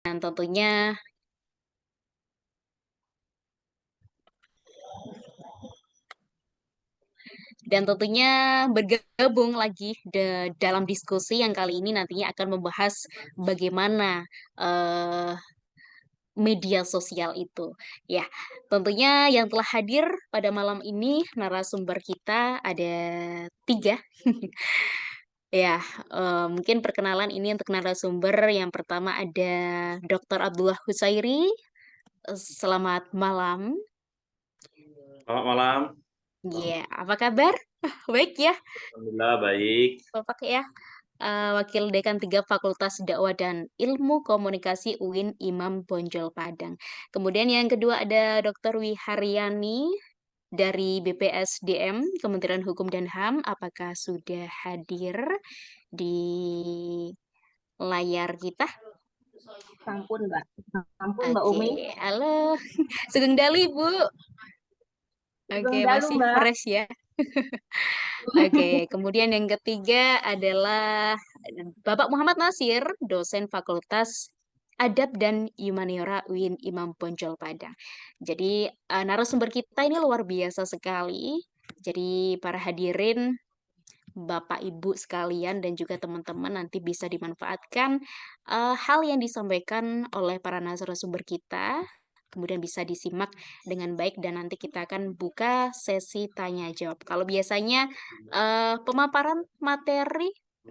Dan tentunya bergabung lagi dalam diskusi yang kali ini nantinya akan membahas bagaimana eh, media sosial itu. Ya, tentunya yang telah hadir pada malam ini narasumber kita ada tiga. Ya, mungkin perkenalan ini untuk narasumber. Yang pertama ada Dr. Abdullah Husairi. Selamat malam. Selamat malam, Ya, apa kabar? Baik ya, alhamdulillah baik. Bapak ya. Wakil Dekan 3 Fakultas Dakwah dan Ilmu Komunikasi UIN Imam Bonjol Padang. Kemudian yang kedua ada Dr. Wiharyani dari BPSDM Kementerian Hukum dan HAM. Apakah sudah hadir di layar kita? Sampun, Mbak. Sampun, Mbak Oke, Umi. halo. Sugeng Dali, Bu. Oke, Sugeng Dalu, masih Mbak. fresh ya. Oke, kemudian yang ketiga adalah Bapak Muhammad Nasir, dosen Fakultas Adab dan Humaniora UIN Imam Bonjol Padang. Jadi narasumber kita ini luar biasa sekali. Jadi para hadirin, Bapak Ibu sekalian dan juga teman-teman nanti bisa dimanfaatkan hal yang disampaikan oleh para narasumber kita. Kemudian bisa disimak dengan baik dan nanti kita akan buka sesi tanya jawab. Kalau biasanya pemaparan materi 10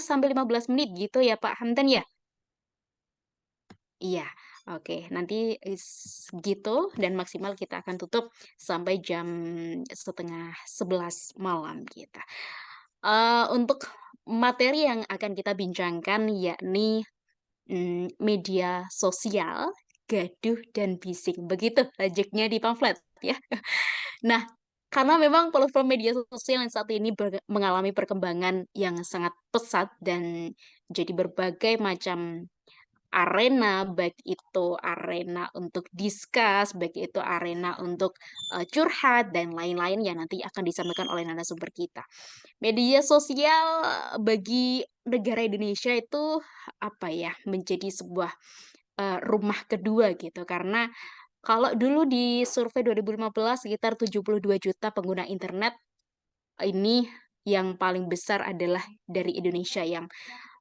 sampai 15 menit gitu ya Pak Hamdan ya? Iya, oke. Nanti gitu dan maksimal kita akan tutup sampai jam setengah 11 malam kita. Untuk materi yang akan kita bincangkan yakni media sosial, gaduh dan bising. Begitu tajuk,nya di pamflet ya. Nah, karena memang platform media sosial yang saat ini mengalami perkembangan yang sangat pesat dan jadi berbagai macam arena, baik itu arena untuk diskus, baik itu arena untuk curhat dan lain-lain yang nanti akan disampaikan oleh narasumber kita. Media sosial bagi negara Indonesia itu apa ya, menjadi sebuah rumah kedua gitu karena kalau dulu di survei 2015 sekitar 72 juta pengguna internet, ini yang paling besar adalah dari Indonesia yang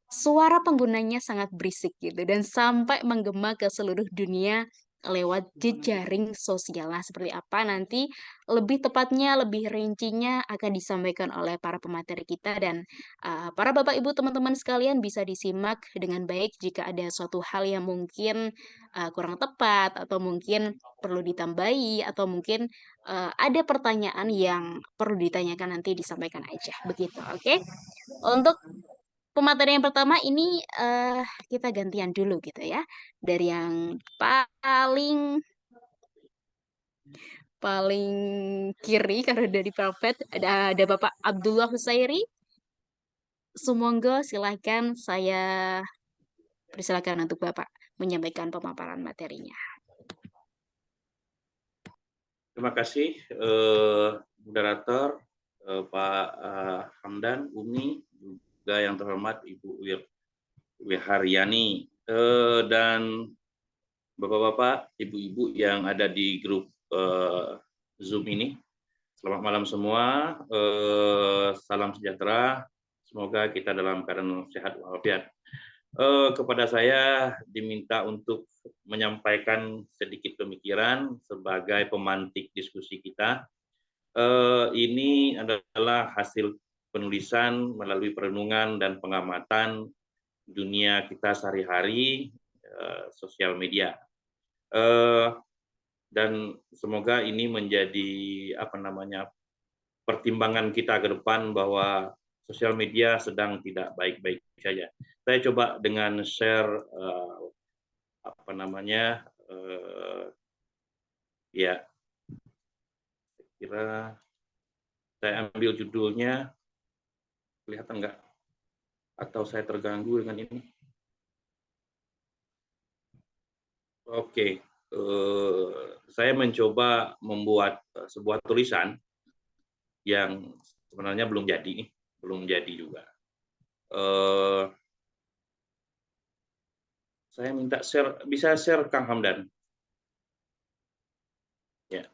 suara penggunanya sangat berisik gitu dan sampai menggema ke seluruh dunia lewat jejaring sosial. Nah, seperti apa nanti lebih tepatnya, lebih rincinya akan disampaikan oleh para pemateri kita dan para Bapak Ibu teman-teman sekalian bisa disimak dengan baik jika ada suatu hal yang mungkin kurang tepat atau mungkin perlu ditambahi atau mungkin ada pertanyaan yang perlu ditanyakan nanti disampaikan aja begitu, oke? Untuk pemateri yang pertama ini kita gantian dulu gitu ya. Dari yang paling paling kiri karena dari Velvet ada Bapak Abdullah Husairi. Sumonggo silahkan saya persilakan untuk Bapak menyampaikan pemaparan materinya. Terima kasih moderator Pak Hamdan, Umi, juga yang terhormat Ibu Wiharyani dan Bapak-bapak, Ibu-ibu yang ada di grup Zoom ini. Selamat malam semua, salam sejahtera. Semoga kita dalam keadaan sehat walafiat. Kepada saya diminta untuk menyampaikan sedikit pemikiran sebagai pemantik diskusi kita. Ini adalah hasil penulisan melalui perenungan dan pengamatan dunia kita sehari-hari, sosial media. Dan semoga ini menjadi pertimbangan kita ke depan bahwa sosial media sedang tidak baik-baik saja. Saya coba dengan share ya, kira saya ambil judulnya, kelihatan nggak? Atau saya terganggu dengan ini? Oke, saya mencoba membuat sebuah tulisan yang sebenarnya belum jadi juga. Saya minta share, bisa share Kang Hamdan. Ya.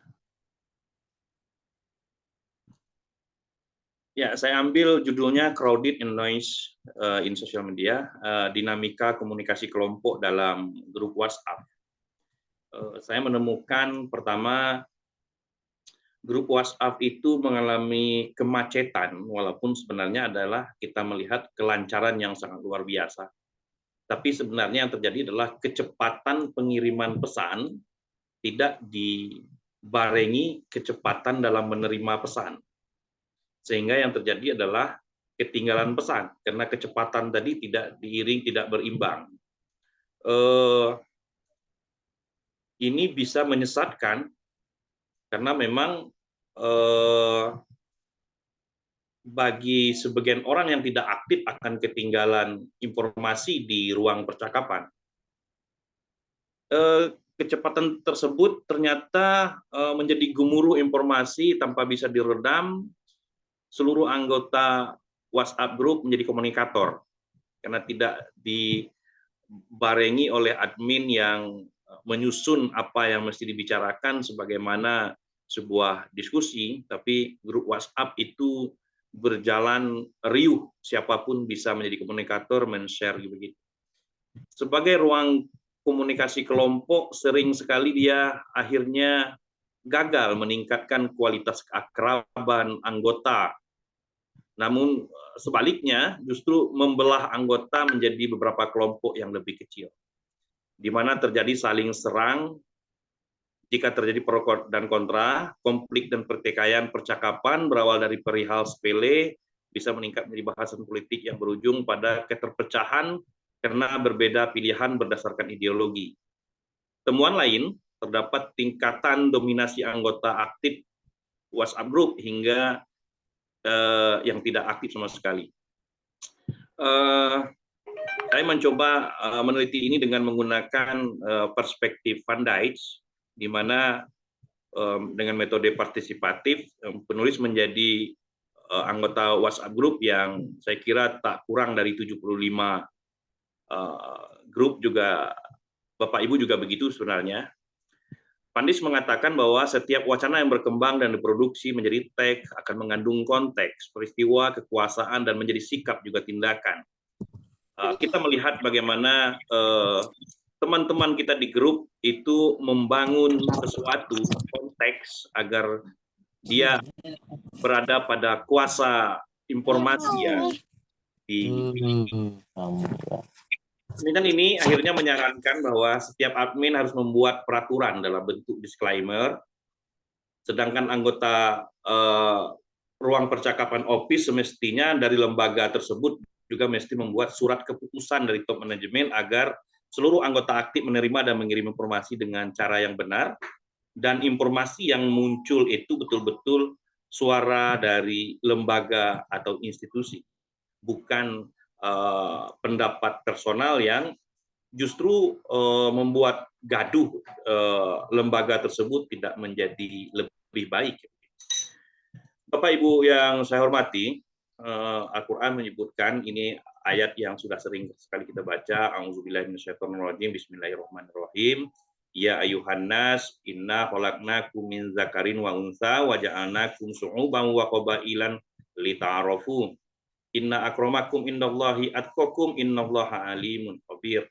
Ya, saya ambil judulnya Crowded and Noise in Social Media, dinamika komunikasi kelompok dalam grup WhatsApp. Saya menemukan pertama, grup WhatsApp itu mengalami kemacetan, walaupun sebenarnya adalah kita melihat kelancaran yang sangat luar biasa. Tapi sebenarnya yang terjadi adalah kecepatan pengiriman pesan tidak dibarengi kecepatan dalam menerima pesan. Sehingga yang terjadi adalah ketinggalan pesan, karena kecepatan tadi tidak diiring, tidak berimbang. Ini bisa menyesatkan, karena memang bagi sebagian orang yang tidak aktif akan ketinggalan informasi di ruang percakapan. Kecepatan tersebut ternyata menjadi gemuruh informasi tanpa bisa diredam. Seluruh anggota WhatsApp Group menjadi komunikator karena tidak dibarengi oleh admin yang menyusun apa yang mesti dibicarakan sebagaimana sebuah diskusi, tapi grup WhatsApp itu berjalan riuh, siapapun bisa menjadi komunikator, men-share begitu. Sebagai ruang komunikasi kelompok, sering sekali dia akhirnya gagal meningkatkan kualitas keakraban anggota. Namun sebaliknya justru membelah anggota menjadi beberapa kelompok yang lebih kecil, di mana terjadi saling serang. Jika terjadi pro dan kontra, konflik dan pertikaian percakapan berawal dari perihal sepele bisa meningkat menjadi bahasan politik yang berujung pada keterpecahan karena berbeda pilihan berdasarkan ideologi. Temuan lain, terdapat tingkatan dominasi anggota aktif WhatsApp Group hingga yang tidak aktif sama sekali. Saya mencoba meneliti ini dengan menggunakan perspektif Van Dijks, di mana dengan metode partisipatif, penulis menjadi anggota WhatsApp Group yang saya kira tak kurang dari 75 grup, juga Bapak Ibu juga begitu sebenarnya. Van Dijks mengatakan bahwa setiap wacana yang berkembang dan diproduksi menjadi teks akan mengandung konteks, peristiwa, kekuasaan, dan menjadi sikap juga tindakan. Kita melihat bagaimana teman-teman kita di grup itu membangun sesuatu konteks agar dia berada pada kuasa informasi yang dimiliki. Kemudian ini akhirnya menyarankan bahwa setiap admin harus membuat peraturan dalam bentuk disclaimer, sedangkan anggota ruang percakapan office semestinya dari lembaga tersebut juga mesti membuat surat keputusan dari top manajemen agar seluruh anggota aktif menerima dan mengirim informasi dengan cara yang benar, dan informasi yang muncul itu betul-betul suara dari lembaga atau institusi, bukan pendapat personal yang justru membuat gaduh lembaga tersebut tidak menjadi lebih baik. Bapak Ibu yang saya hormati, Al-Quran menyebutkan, ini ayat yang sudah sering sekali kita baca, A'udzubillahi minasyaitonirrajim, Bismillahirrahmanirrahim. Ya ayuhan nas, inna khalaqnakum min zakarin wa unsa wa ja'alnakum syu'uban wa qabailan lita'arafu. Inna akramakum indallahi atqakum innallaha alimun khabir.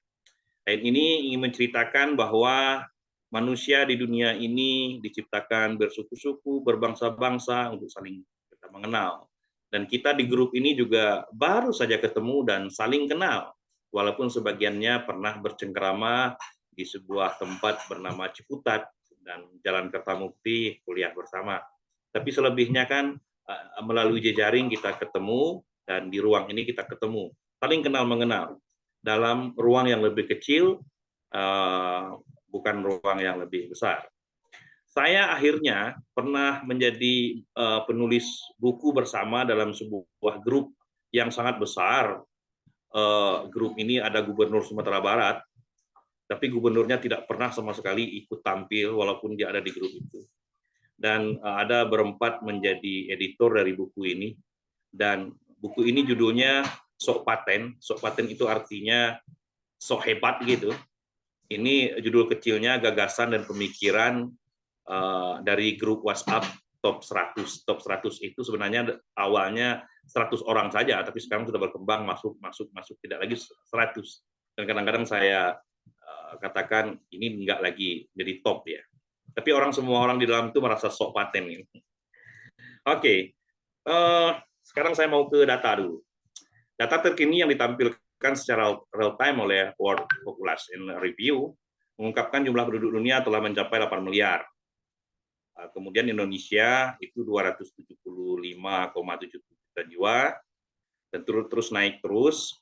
Ayat ini ingin menceritakan bahwa manusia di dunia ini diciptakan bersuku-suku, berbangsa-bangsa untuk saling kita mengenal. Dan kita di grup ini juga baru saja ketemu dan saling kenal, walaupun sebagiannya pernah bercengkerama di sebuah tempat bernama Ciputat dan Jalan Kertamukti kuliah bersama. Tapi selebihnya kan melalui jejaring kita ketemu, dan di ruang ini kita ketemu, saling kenal mengenal dalam ruang yang lebih kecil, bukan ruang yang lebih besar. Saya akhirnya pernah menjadi penulis buku bersama dalam sebuah grup yang sangat besar. Grup ini ada Gubernur Sumatera Barat, tapi gubernurnya tidak pernah sama sekali ikut tampil walaupun dia ada di grup itu. Dan ada berempat menjadi editor dari buku ini. Dan buku ini judulnya Sok Paten. Sok Paten itu artinya sok hebat gitu. Ini judul kecilnya gagasan dan pemikiran dari grup WhatsApp top 100. Top 100 itu sebenarnya awalnya 100 orang saja, tapi sekarang sudah berkembang masuk tidak lagi 100. Dan kadang-kadang saya katakan ini enggak lagi jadi top ya. Tapi semua orang di dalam itu merasa sok paten ini. Oke. Sekarang saya mau ke data dulu. Data terkini yang ditampilkan secara real time oleh World Population Review mengungkapkan jumlah penduduk dunia telah mencapai 8 miliar. Kemudian Indonesia itu 275,7 juta jiwa dan terus naik terus.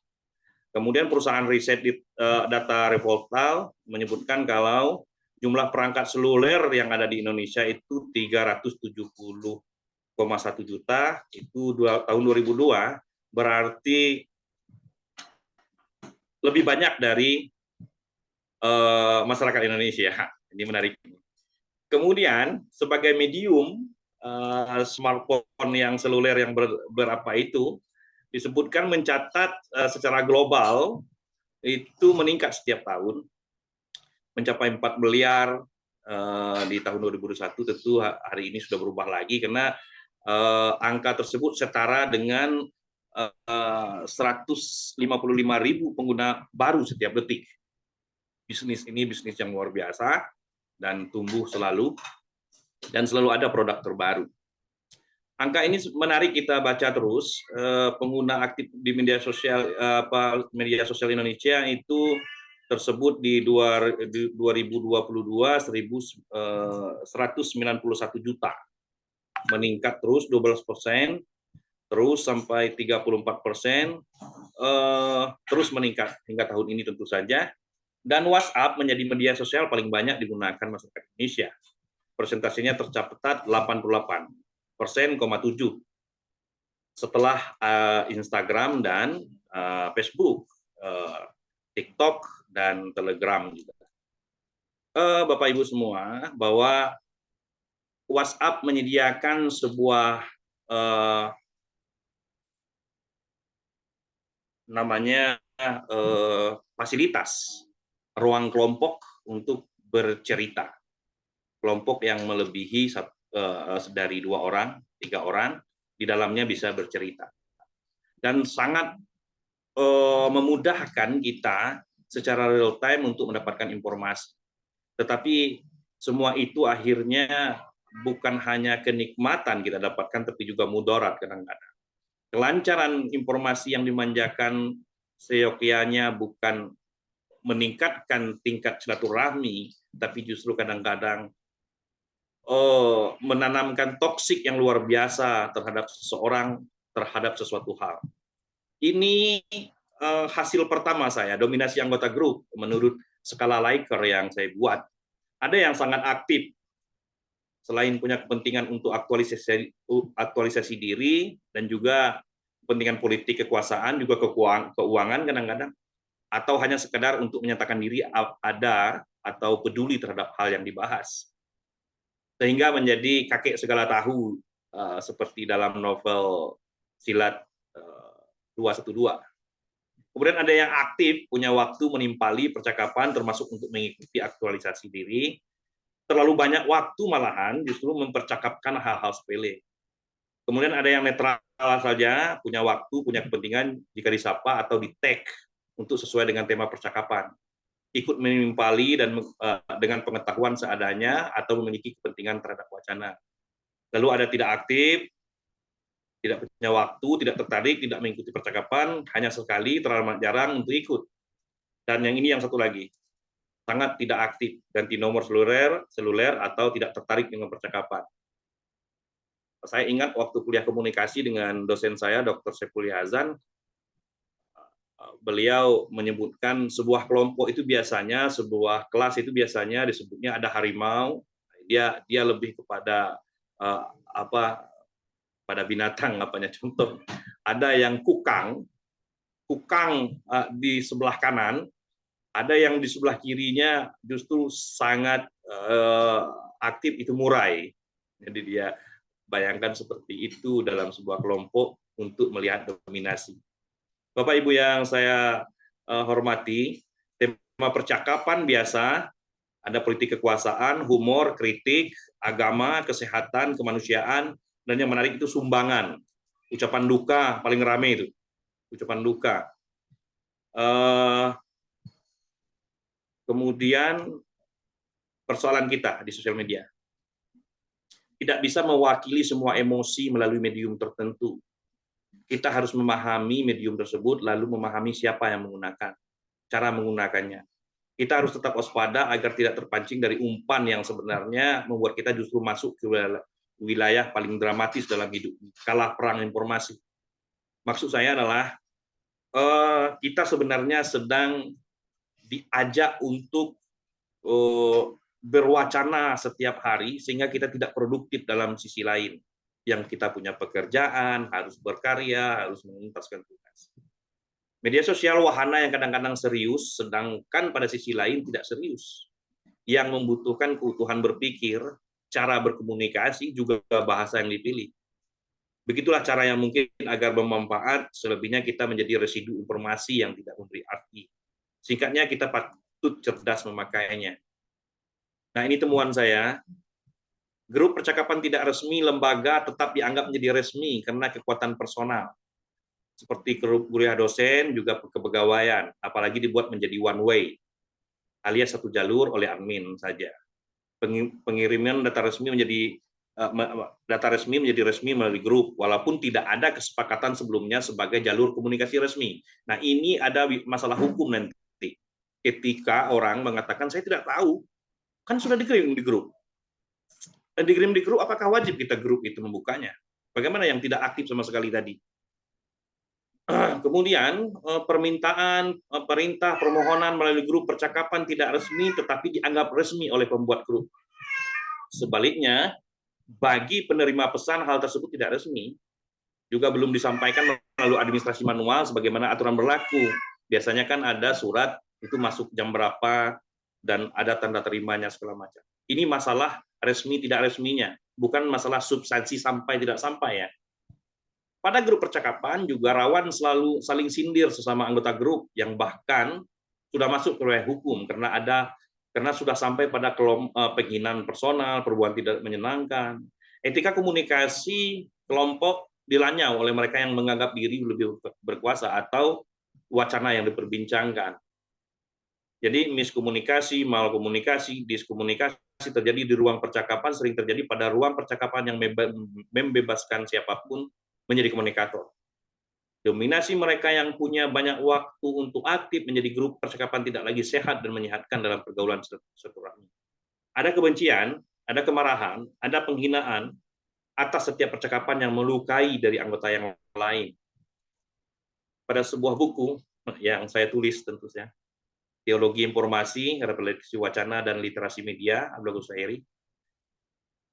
Kemudian perusahaan riset di data Revoltal menyebutkan kalau jumlah perangkat seluler yang ada di Indonesia itu 370,1 juta, itu tahun 2002, berarti lebih banyak dari masyarakat Indonesia. Ini menarik. Kemudian sebagai medium smartphone yang seluler yang berapa itu disebutkan mencatat secara global itu meningkat setiap tahun mencapai 4 miliar di tahun 2021. Tentu hari ini sudah berubah lagi karena angka tersebut setara dengan 155.000 pengguna baru setiap detik. Bisnis ini bisnis yang luar biasa dan tumbuh selalu, dan selalu ada produk terbaru. Angka ini menarik kita baca terus. Pengguna aktif di media sosial Indonesia itu tersebut di 2022 191 juta, meningkat terus 12%, terus sampai 34%, terus meningkat hingga tahun ini tentu saja. Dan WhatsApp menjadi media sosial paling banyak digunakan masyarakat Indonesia. Persentasenya tercatat 88,7%, setelah Instagram dan Facebook, TikTok dan Telegram juga. Bapak Ibu semua, bahwa WhatsApp menyediakan sebuah fasilitas ruang kelompok untuk bercerita. Kelompok yang melebihi dari 2 orang, 3 orang, di dalamnya bisa bercerita. Dan sangat memudahkan kita secara real time untuk mendapatkan informasi. Tetapi semua itu akhirnya bukan hanya kenikmatan kita dapatkan, tapi juga mudarat kadang-kadang. Kelancaran informasi yang dimanjakan seyogyanya bukan meningkatkan tingkat silaturahmi, tapi justru kadang-kadang menanamkan toksik yang luar biasa terhadap seseorang, terhadap sesuatu hal. Ini hasil pertama saya, dominasi anggota grup menurut skala Likert yang saya buat. Ada yang sangat aktif, selain punya kepentingan untuk aktualisasi diri, dan juga kepentingan politik, kekuasaan, juga keuangan kadang-kadang, atau hanya sekedar untuk menyatakan diri ada atau peduli terhadap hal yang dibahas. Sehingga menjadi kakek segala tahu, seperti dalam novel Silat 212. Kemudian ada yang aktif, punya waktu menimpali percakapan, termasuk untuk mengikuti aktualisasi diri. Terlalu banyak waktu malahan justru mempercakapkan hal-hal sepele. Kemudian ada yang netral saja, punya waktu, punya kepentingan jika disapa atau di-tag untuk sesuai dengan tema percakapan, ikut menimpali dan dengan pengetahuan seadanya atau memiliki kepentingan terhadap wacana. Lalu ada tidak aktif, tidak punya waktu, tidak tertarik, tidak mengikuti percakapan, hanya sekali, terlalu jarang untuk ikut. Dan yang ini yang satu lagi, sangat tidak aktif, ganti nomor seluler atau tidak tertarik dengan percakapan. Saya ingat waktu kuliah komunikasi dengan dosen saya, Dr. Saiful Hazan, beliau menyebutkan sebuah kelompok itu biasanya, sebuah kelas itu biasanya disebutnya ada harimau, dia lebih kepada pada binatang, contoh ada yang kukang di sebelah kanan, ada yang di sebelah kirinya justru sangat aktif, itu murai. Jadi dia bayangkan seperti itu dalam sebuah kelompok untuk melihat dominasi. Bapak Ibu yang saya hormati, percakapan biasa, ada politik kekuasaan, humor, kritik, agama, kesehatan, kemanusiaan, dan yang menarik itu sumbangan. Ucapan duka paling rame itu, ucapan duka. Kemudian persoalan kita di sosial media. Tidak bisa mewakili semua emosi melalui medium tertentu. Kita harus memahami medium tersebut, lalu memahami siapa yang menggunakan, cara menggunakannya. Kita harus tetap waspada agar tidak terpancing dari umpan yang sebenarnya membuat kita justru masuk ke wilayah paling dramatis dalam hidup, kalah perang informasi. Maksud saya adalah kita sebenarnya sedang diajak untuk berwacana setiap hari sehingga kita tidak produktif dalam sisi lain. Yang kita punya pekerjaan, harus berkarya, harus menuntaskan tugas. Media sosial wahana yang kadang-kadang serius, sedangkan pada sisi lain tidak serius. Yang membutuhkan keutuhan berpikir, cara berkomunikasi, juga bahasa yang dipilih. Begitulah cara yang mungkin agar bermanfaat, selebihnya kita menjadi residu informasi yang tidak memberi arti. Singkatnya, kita patut cerdas memakainya. Nah, ini temuan saya. Grup percakapan tidak resmi lembaga tetap dianggap menjadi resmi karena kekuatan personal. Seperti grup kuliah dosen, juga kepegawaian, apalagi dibuat menjadi one way, alias satu jalur oleh admin saja. Pengiriman data resmi menjadi resmi melalui grup, walaupun tidak ada kesepakatan sebelumnya sebagai jalur komunikasi resmi. Nah, ini ada masalah hukum nanti. Ketika orang mengatakan, saya tidak tahu, kan sudah dikirim di grup. Dan dikirim di grup, apakah wajib kita grup itu membukanya? Bagaimana yang tidak aktif sama sekali tadi? Kemudian perintah permohonan melalui grup percakapan tidak resmi tetapi dianggap resmi oleh pembuat grup. Sebaliknya, bagi penerima pesan hal tersebut tidak resmi, juga belum disampaikan melalui administrasi manual sebagaimana aturan berlaku. Biasanya kan ada surat itu masuk jam berapa dan ada tanda terimanya segala macam. Ini masalah resmi tidak resminya, bukan masalah substansi sampai tidak sampai ya. Pada grup percakapan juga rawan selalu saling sindir sesama anggota grup yang bahkan sudah masuk ke wilayah hukum karena sudah sampai pada penghinaan personal, perbuatan tidak menyenangkan. Etika komunikasi kelompok dilanyau oleh mereka yang menganggap diri lebih berkuasa atau wacana yang diperbincangkan. Jadi miskomunikasi, malkomunikasi, diskomunikasi terjadi di ruang percakapan, sering terjadi pada ruang percakapan yang membebaskan siapapun menjadi komunikator. Dominasi mereka yang punya banyak waktu untuk aktif menjadi grup percakapan tidak lagi sehat dan menyehatkan dalam pergaulan silaturahmi. Ada kebencian, ada kemarahan, ada penghinaan atas setiap percakapan yang melukai dari anggota yang lain. Pada sebuah buku yang saya tulis tentu saja, Teologi Informasi, Refleksi Wacana dan Literasi Media, Abdul Ghusairi.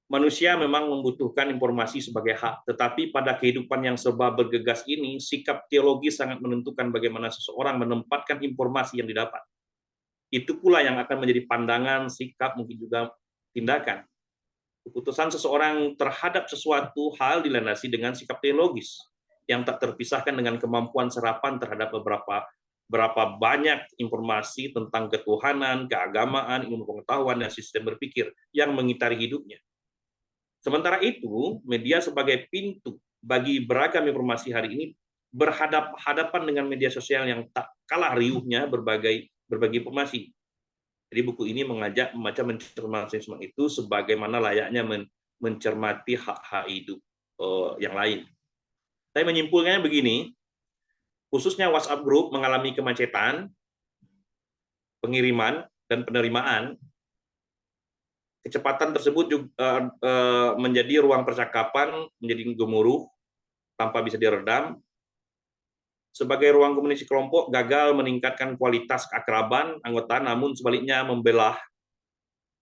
Manusia memang membutuhkan informasi sebagai hak, tetapi pada kehidupan yang serba bergegas ini, sikap teologi sangat menentukan bagaimana seseorang menempatkan informasi yang didapat. Itu pula yang akan menjadi pandangan, sikap, mungkin juga tindakan. Keputusan seseorang terhadap sesuatu hal dilandasi dengan sikap teologis, yang tak terpisahkan dengan kemampuan serapan terhadap berapa banyak informasi tentang ketuhanan, keagamaan, ilmu pengetahuan, dan sistem berpikir yang mengitari hidupnya. Sementara itu, media sebagai pintu bagi beragam informasi hari ini berhadapan dengan media sosial yang tak kalah riuhnya berbagi informasi. Jadi buku ini mengajak membaca mencermati itu sebagaimana layaknya mencermati hak-hak hidup yang lain. Saya menyimpulkannya begini, khususnya WhatsApp Group mengalami kemacetan, pengiriman, dan penerimaan. Kecepatan tersebut juga menjadi ruang percakapan menjadi gemuruh tanpa bisa diredam. Sebagai ruang komunikasi kelompok gagal meningkatkan kualitas keakraban anggota, namun sebaliknya membelah.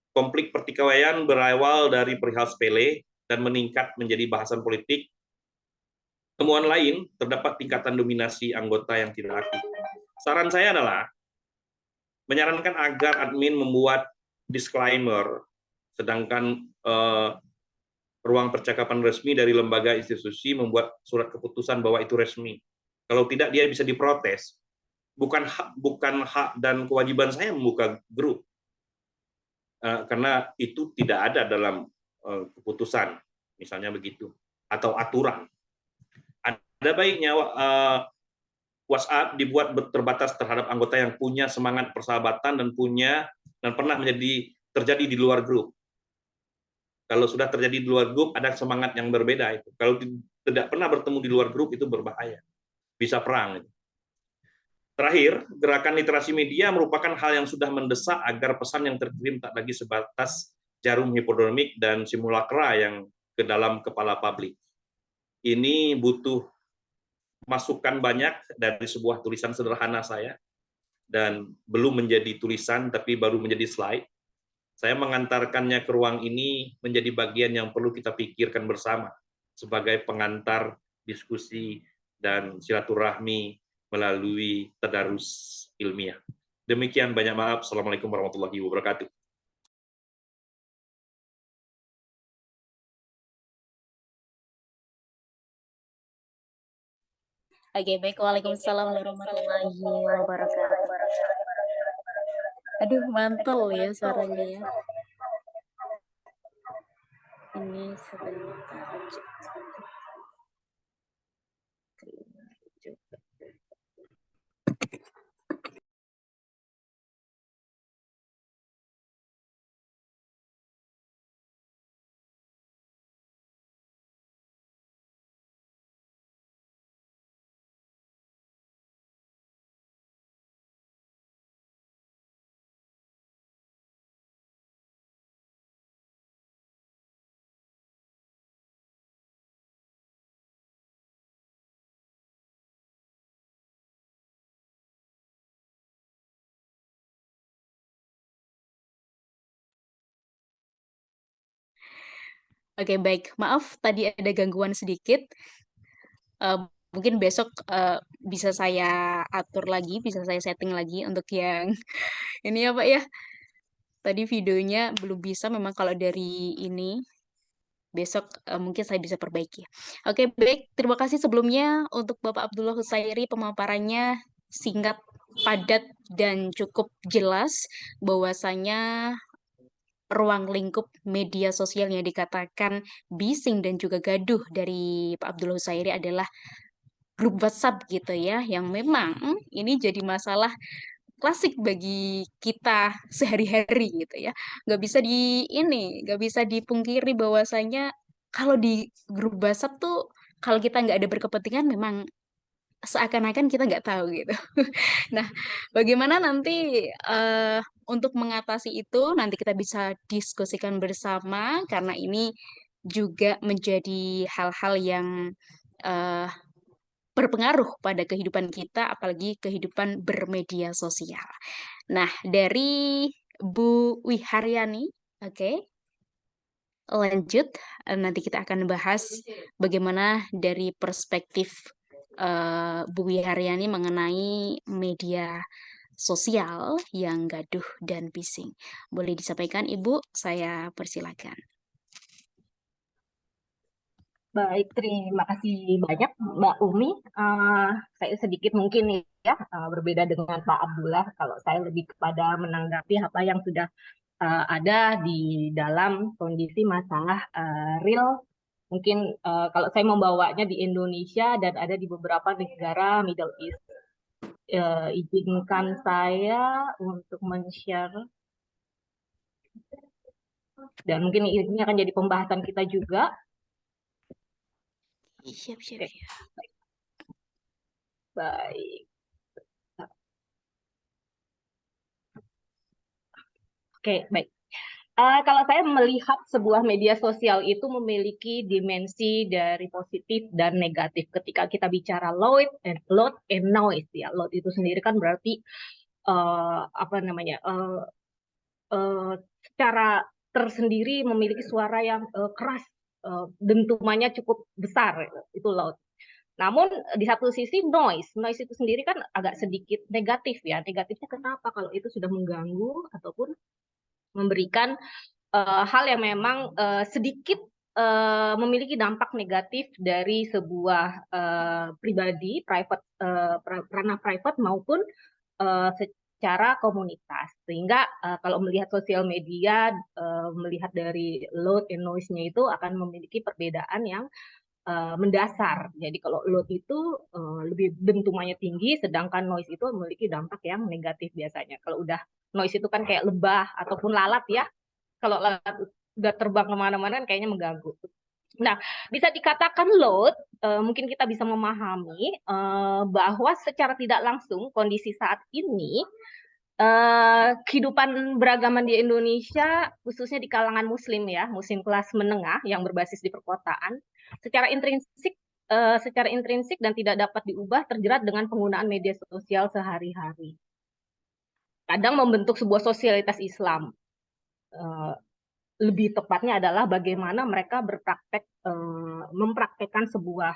Konflik pertikaian berawal dari perihal sepele dan meningkat menjadi bahasan politik. Temuan lain, terdapat tingkatan dominasi anggota yang tidak aktif. Saran saya adalah menyarankan agar admin membuat disclaimer, sedangkan ruang percakapan resmi dari lembaga institusi membuat surat keputusan bahwa itu resmi. Kalau tidak, dia bisa diprotes. bukan hak dan kewajiban saya membuka grup, karena itu tidak ada dalam keputusan, misalnya begitu, atau aturan. Ada baiknya WhatsApp dibuat terbatas terhadap anggota yang punya semangat persahabatan dan pernah terjadi di luar grup. Kalau sudah terjadi di luar grup, ada semangat yang berbeda itu. Kalau tidak pernah bertemu di luar grup, itu berbahaya, bisa perang. Terakhir, gerakan literasi media merupakan hal yang sudah mendesak agar pesan yang terkirim tak lagi sebatas jarum hipodinamik dan simulakra yang ke dalam kepala publik. Ini butuh masukan banyak dari sebuah tulisan sederhana saya, dan belum menjadi tulisan tapi baru menjadi slide. Saya mengantarkannya ke ruang ini menjadi bagian yang perlu kita pikirkan bersama sebagai pengantar diskusi dan silaturahmi melalui tadarus ilmiah. Demikian, banyak maaf. Assalamualaikum warahmatullahi wabarakatuh. Oke, baik. Waalaikumsalam warahmatullahi wabarakatuh. Aduh, mantul ya suaranya ya. Ini sebentar. Oke, baik. Maaf tadi ada gangguan sedikit. Mungkin besok bisa saya atur lagi, bisa saya setting lagi untuk yang ini ya Pak ya. Tadi videonya belum bisa memang kalau dari ini. Besok mungkin saya bisa perbaiki. Oke, baik. Terima kasih sebelumnya untuk Bapak Abdullah Husairi, pemaparannya singkat, padat, dan cukup jelas bahwasanya ruang lingkup media sosial yang dikatakan bising dan juga gaduh dari Pak Abdullah Husairi adalah grup WhatsApp gitu ya, yang memang ini jadi masalah klasik bagi kita sehari-hari gitu ya. Nggak bisa dipungkiri bahwasanya kalau di grup WhatsApp tuh kalau kita nggak ada berkepentingan memang seakan-akan kita nggak tahu gitu. Nah, bagaimana nanti untuk mengatasi itu nanti kita bisa diskusikan bersama karena ini juga menjadi hal-hal yang eh, berpengaruh pada kehidupan kita, apalagi kehidupan bermedia sosial. Nah, dari Bu Wiharyani, oke, lanjut. Nanti kita akan bahas bagaimana dari perspektif Bu Wiharyani mengenai media sosial yang gaduh dan bising. Boleh disampaikan, Ibu? Saya persilakan. Baik, terima kasih banyak Mbak Umi. Saya sedikit mungkin nih ya berbeda dengan Pak Abdullah. Kalau saya lebih kepada menanggapi apa yang sudah ada di dalam kondisi masalah real. Mungkin kalau saya membawanya di Indonesia dan ada di beberapa negara Middle East. Izinkan saya untuk men-share dan mungkin ini akan jadi pembahasan kita juga. Siap, siap, Oke, siap. baik. Oke, baik. Kalau saya melihat sebuah media sosial itu memiliki dimensi dari positif dan negatif. Ketika kita bicara load and noise ya, load itu sendiri kan berarti apa namanya secara tersendiri memiliki suara yang keras, dentumannya cukup besar, itu loud. Namun di satu sisi noise itu sendiri kan agak sedikit negatif ya. Negatifnya kenapa? Kalau itu sudah mengganggu ataupun memberikan hal yang memang sedikit memiliki dampak negatif dari sebuah pribadi, ranah private maupun secara komunitas. Sehingga kalau melihat sosial media, melihat dari load and noise-nya itu akan memiliki perbedaan yang mendasar. Jadi kalau load itu lebih dentumannya tinggi, sedangkan noise itu memiliki dampak yang negatif biasanya. Kalau udah noise itu kan kayak lebah ataupun lalat ya. Kalau lalat udah terbang kemana-mana kan kayaknya mengganggu. Nah, bisa dikatakan load, mungkin kita bisa memahami bahwa secara tidak langsung kondisi saat ini kehidupan beragaman di Indonesia, khususnya di kalangan Muslim ya, Muslim kelas menengah yang berbasis di perkotaan, secara intrinsik dan tidak dapat diubah terjerat dengan penggunaan media sosial sehari-hari. Kadang membentuk sebuah sosialitas Islam. Lebih tepatnya adalah bagaimana mereka mempraktekkan sebuah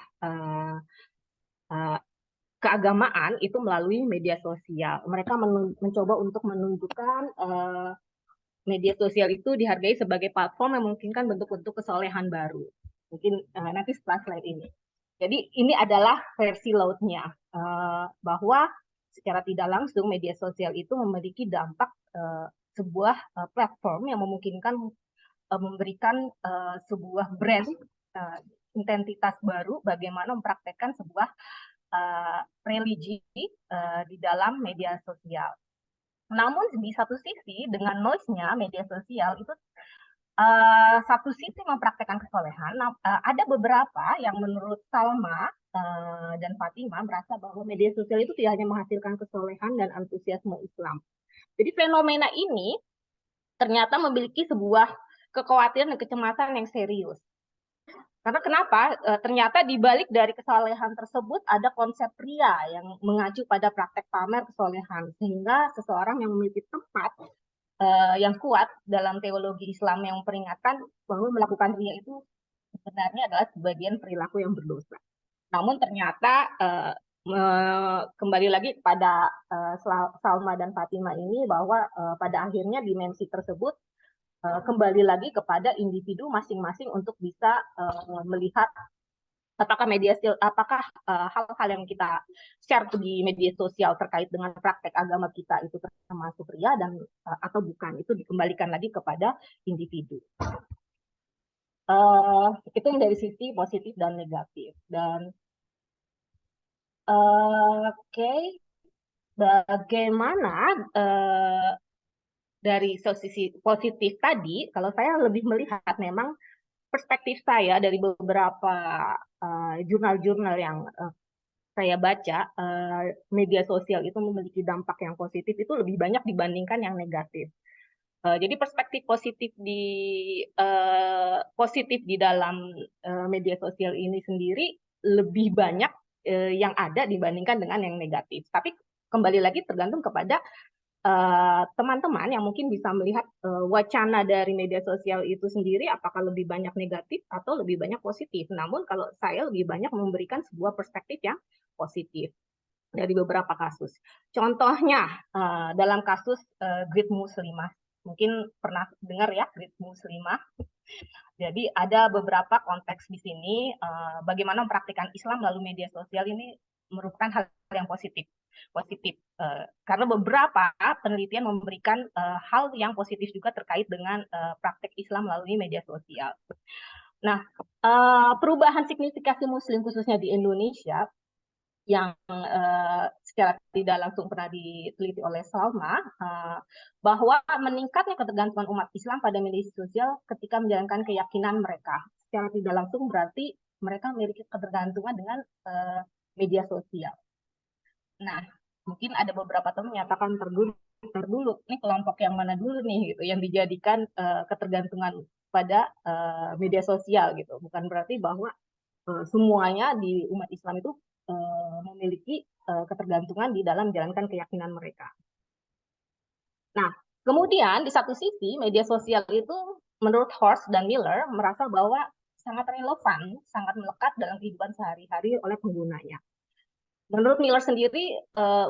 keagamaan itu melalui media sosial. Mereka mencoba untuk menunjukkan media sosial itu dihargai sebagai platform yang memungkinkan bentuk-bentuk kesolehan baru. Mungkin nanti setelah slide ini. Jadi ini adalah versi lautnya, bahwa secara tidak langsung media sosial itu memiliki dampak sebuah platform yang memungkinkan memberikan sebuah brand, identitas baru bagaimana mempraktekkan sebuah religi di dalam media sosial. Namun di satu sisi dengan noise-nya media sosial itu satu sisi mempraktekkan kesolehan, ada beberapa yang menurut Salma dan Fatima merasa bahwa media sosial itu tidak hanya menghasilkan kesolehan dan antusiasme Islam. Jadi fenomena ini ternyata memiliki sebuah kekhawatiran dan kecemasan yang serius. Karena kenapa? Ternyata di balik dari kesolehan tersebut ada konsep pria yang mengacu pada praktek pamer kesolehan, sehingga seseorang yang memiliki tempat yang kuat dalam teologi Islam yang memperingatkan bahwa melakukan ria itu sebenarnya adalah sebagian perilaku yang berdosa. Namun ternyata kembali lagi pada Salma dan Fatima ini bahwa pada akhirnya dimensi tersebut kembali lagi kepada individu masing-masing untuk bisa melihat apakah hal-hal yang kita share di media sosial terkait dengan praktek agama kita itu termasuk ria dan atau bukan, itu dikembalikan lagi kepada individu. Itu dari sisi positif dan negatif. Dan bagaimana dari sisi positif tadi, kalau saya lebih melihat memang perspektif saya dari beberapa jurnal-jurnal yang saya baca, media sosial itu memiliki dampak yang positif itu lebih banyak dibandingkan yang negatif. Jadi perspektif positif di dalam media sosial ini sendiri lebih banyak yang ada dibandingkan dengan yang negatif. Tapi kembali lagi tergantung kepada teman-teman yang mungkin bisa melihat wacana dari media sosial itu sendiri apakah lebih banyak negatif atau lebih banyak positif. Namun kalau saya lebih banyak memberikan sebuah perspektif yang positif dari beberapa kasus. Contohnya dalam kasus Great Muslimah. Mungkin pernah dengar ya Great Muslimah. Jadi ada beberapa konteks di sini bagaimana mempraktikkan Islam melalui media sosial ini merupakan hal yang positif karena beberapa penelitian memberikan hal yang positif juga terkait dengan praktek Islam melalui media sosial. Nah, perubahan signifikasi Muslim khususnya di Indonesia yang secara tidak langsung pernah diteliti oleh Salma, bahwa meningkatnya ketergantungan umat Islam pada media sosial ketika menjalankan keyakinan mereka. Secara tidak langsung berarti mereka memiliki ketergantungan dengan media sosial. Nah, mungkin ada beberapa teman menyatakan terdulu, ini kelompok yang mana dulu nih gitu, yang dijadikan ketergantungan pada media sosial gitu. Bukan berarti bahwa semuanya di umat Islam itu memiliki ketergantungan di dalam menjalankan keyakinan mereka. Nah, kemudian di satu sisi media sosial itu menurut Horst dan Miller merasa bahwa sangat relevan, sangat melekat dalam kehidupan sehari-hari oleh penggunanya. Menurut Miller sendiri,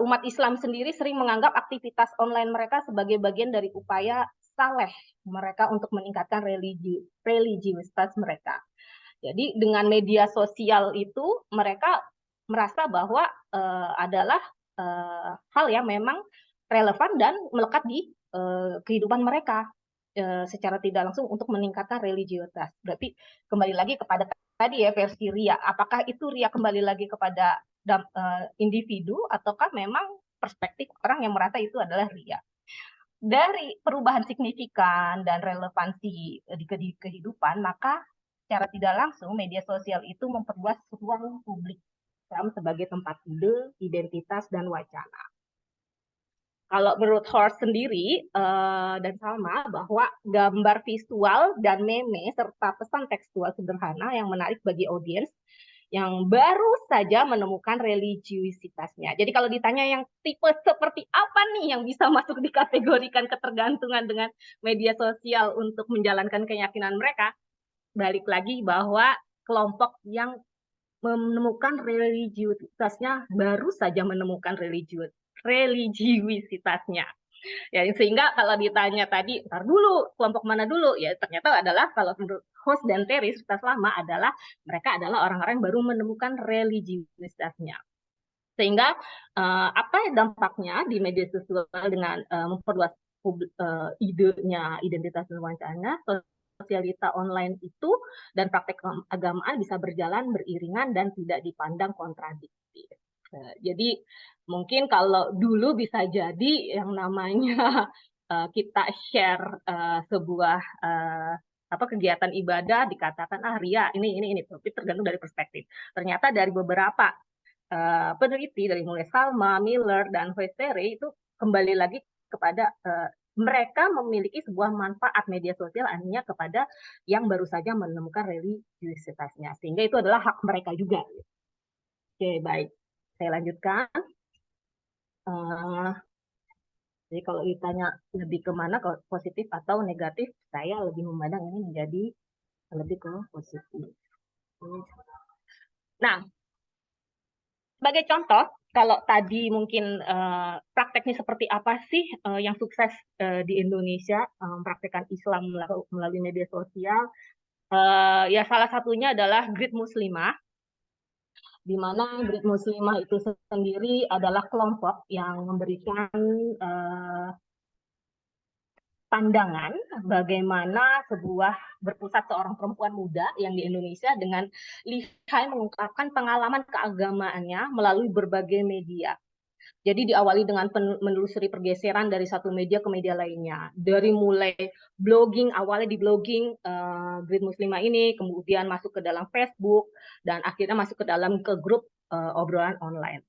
umat Islam sendiri sering menganggap aktivitas online mereka sebagai bagian dari upaya saleh mereka untuk meningkatkan religiusitas mereka. Jadi dengan media sosial itu mereka merasa bahwa adalah hal yang memang relevan dan melekat di kehidupan mereka secara tidak langsung untuk meningkatkan religiusitas. Berarti kembali lagi kepada tadi ya versi ria. Apakah itu ria kembali lagi kepada individu ataukah memang perspektif orang yang merasa itu adalah ria? Dari perubahan signifikan dan relevansi di kehidupan, maka secara tidak langsung media sosial itu memperluas ruang publik sebagai tempat ide, identitas, dan wacana. Kalau menurut Horst sendiri dan Salma, bahwa gambar visual dan meme serta pesan tekstual sederhana yang menarik bagi audiens yang baru saja menemukan religiusitasnya. Jadi kalau ditanya yang tipe seperti apa nih yang bisa masuk dikategorikan ketergantungan dengan media sosial untuk menjalankan keyakinan mereka, balik lagi bahwa kelompok yang menemukan religiusitasnya baru saja menemukan religiusitasnya. Ya, sehingga kalau ditanya tadi, ntar dulu, kelompok mana dulu? Ya, ternyata adalah kalau menurut Host dan Terry, serta Selama adalah mereka adalah orang-orang yang baru menemukan religiusitasnya. Sehingga apa dampaknya di media sosial dengan memperluas idenya, identitas dan wacananya, sosialita online itu dan praktek keagamaan bisa berjalan beriringan dan tidak dipandang kontradiktif. Jadi mungkin kalau dulu bisa jadi yang namanya kita share sebuah kegiatan ibadah dikatakan ria ini, tapi tergantung dari perspektif. Ternyata dari beberapa peneliti dari mulai Salma, Miller, dan Hoestere itu kembali lagi kepada mereka memiliki sebuah manfaat media sosial hanya kepada yang baru saja menemukan religiusitasnya, sehingga itu adalah hak mereka juga. Oke, baik. Saya lanjutkan. Jadi kalau ditanya lebih kemana, positif atau negatif, saya lebih memandang ini menjadi lebih ke positif. Nah, sebagai contoh, kalau tadi mungkin prakteknya seperti apa sih yang sukses di Indonesia mempraktekkan Islam melalui media sosial, ya salah satunya adalah Grid Muslimah, di mana Grid Muslimah itu sendiri adalah kelompok yang memberikan pandangan bagaimana sebuah berpusat seorang perempuan muda yang di Indonesia dengan lihai mengungkapkan pengalaman keagamaannya melalui berbagai media. Jadi diawali dengan menelusuri pergeseran dari satu media ke media lainnya. Dari mulai blogging, awalnya di blogging Grid Muslimah ini, kemudian masuk ke dalam Facebook, dan akhirnya masuk ke dalam grup obrolan online.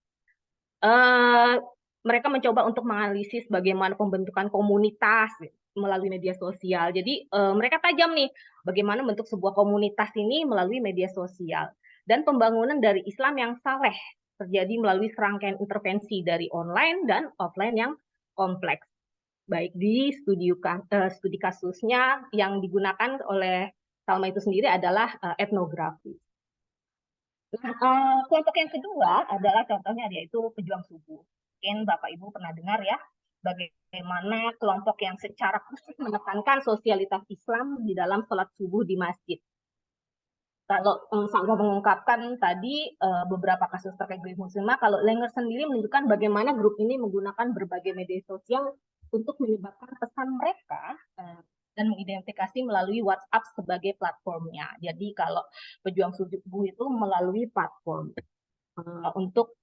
Mereka mencoba untuk menganalisis bagaimana pembentukan komunitas melalui media sosial. Jadi mereka tajam nih bagaimana bentuk sebuah komunitas ini melalui media sosial. Dan pembangunan dari Islam yang saleh terjadi melalui serangkaian intervensi dari online dan offline yang kompleks. Baik di studi kasusnya yang digunakan oleh Salma itu sendiri adalah etnografi. Nah, kelompok yang kedua adalah contohnya yaitu pejuang subuh. Mungkin Bapak Ibu pernah dengar ya, bagaimana kelompok yang secara khusus menekankan sosialitas Islam di dalam sholat subuh di masjid. Kalau Salma mengungkapkan tadi beberapa kasus terkait Grid Muslimah, kalau Lenger sendiri menunjukkan bagaimana grup ini menggunakan berbagai media sosial untuk menyebarkan pesan mereka dan mengidentifikasi melalui WhatsApp sebagai platformnya. Jadi kalau pejuang subuh itu melalui platform untuk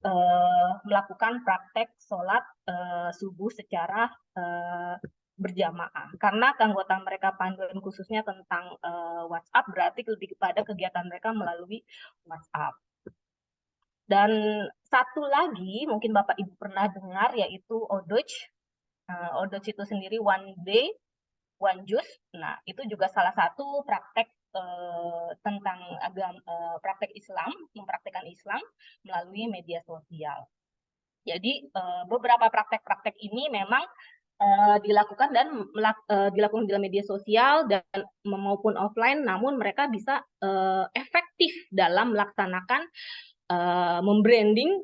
melakukan praktek sholat subuh secara berjamaah. Karena anggota mereka panduan khususnya tentang WhatsApp berarti lebih kepada kegiatan mereka melalui WhatsApp. Dan satu lagi mungkin Bapak Ibu pernah dengar yaitu Odoch. Odoch itu sendiri one day, one juice. Nah, itu juga salah satu praktek tentang praktek Islam, mempraktekkan Islam melalui media sosial. Jadi beberapa praktek-praktek ini memang dilakukan dilakukan dalam media sosial dan maupun offline, namun mereka bisa efektif dalam melaksanakan membranding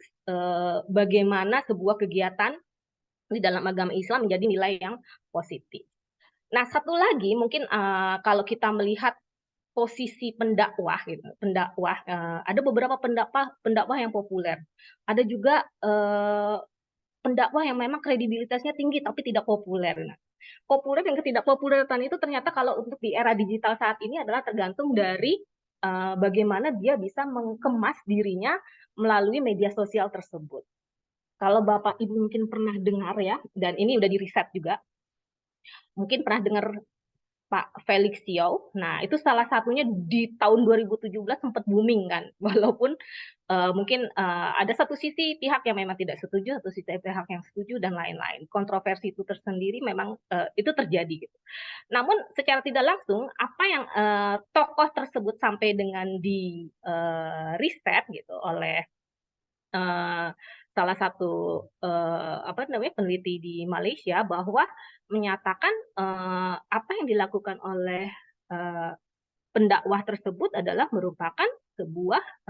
bagaimana sebuah kegiatan di dalam agama Islam menjadi nilai yang positif. Nah, satu lagi mungkin, kalau kita melihat posisi pendakwah gitu, ada beberapa pendakwah yang populer. Ada juga, pendakwah yang memang kredibilitasnya tinggi tapi tidak populer. Nah, populer dan ketidakpopuleran itu ternyata kalau untuk di era digital saat ini adalah tergantung dari, bagaimana dia bisa mengemas dirinya melalui media sosial tersebut. Kalau Bapak Ibu mungkin pernah dengar ya, dan ini udah di-riset juga, mungkin pernah dengar Pak Felix Xiao. Nah, itu salah satunya di tahun 2017 sempat booming kan. Walaupun mungkin ada satu sisi pihak yang memang tidak setuju, satu sisi pihak yang setuju dan lain-lain. Kontroversi itu tersendiri memang itu terjadi gitu. Namun secara tidak langsung apa yang tokoh tersebut sampai dengan di riset gitu oleh eh, salah satu apa namanya peneliti di Malaysia bahwa menyatakan apa yang dilakukan oleh eh, pendakwah tersebut adalah merupakan sebuah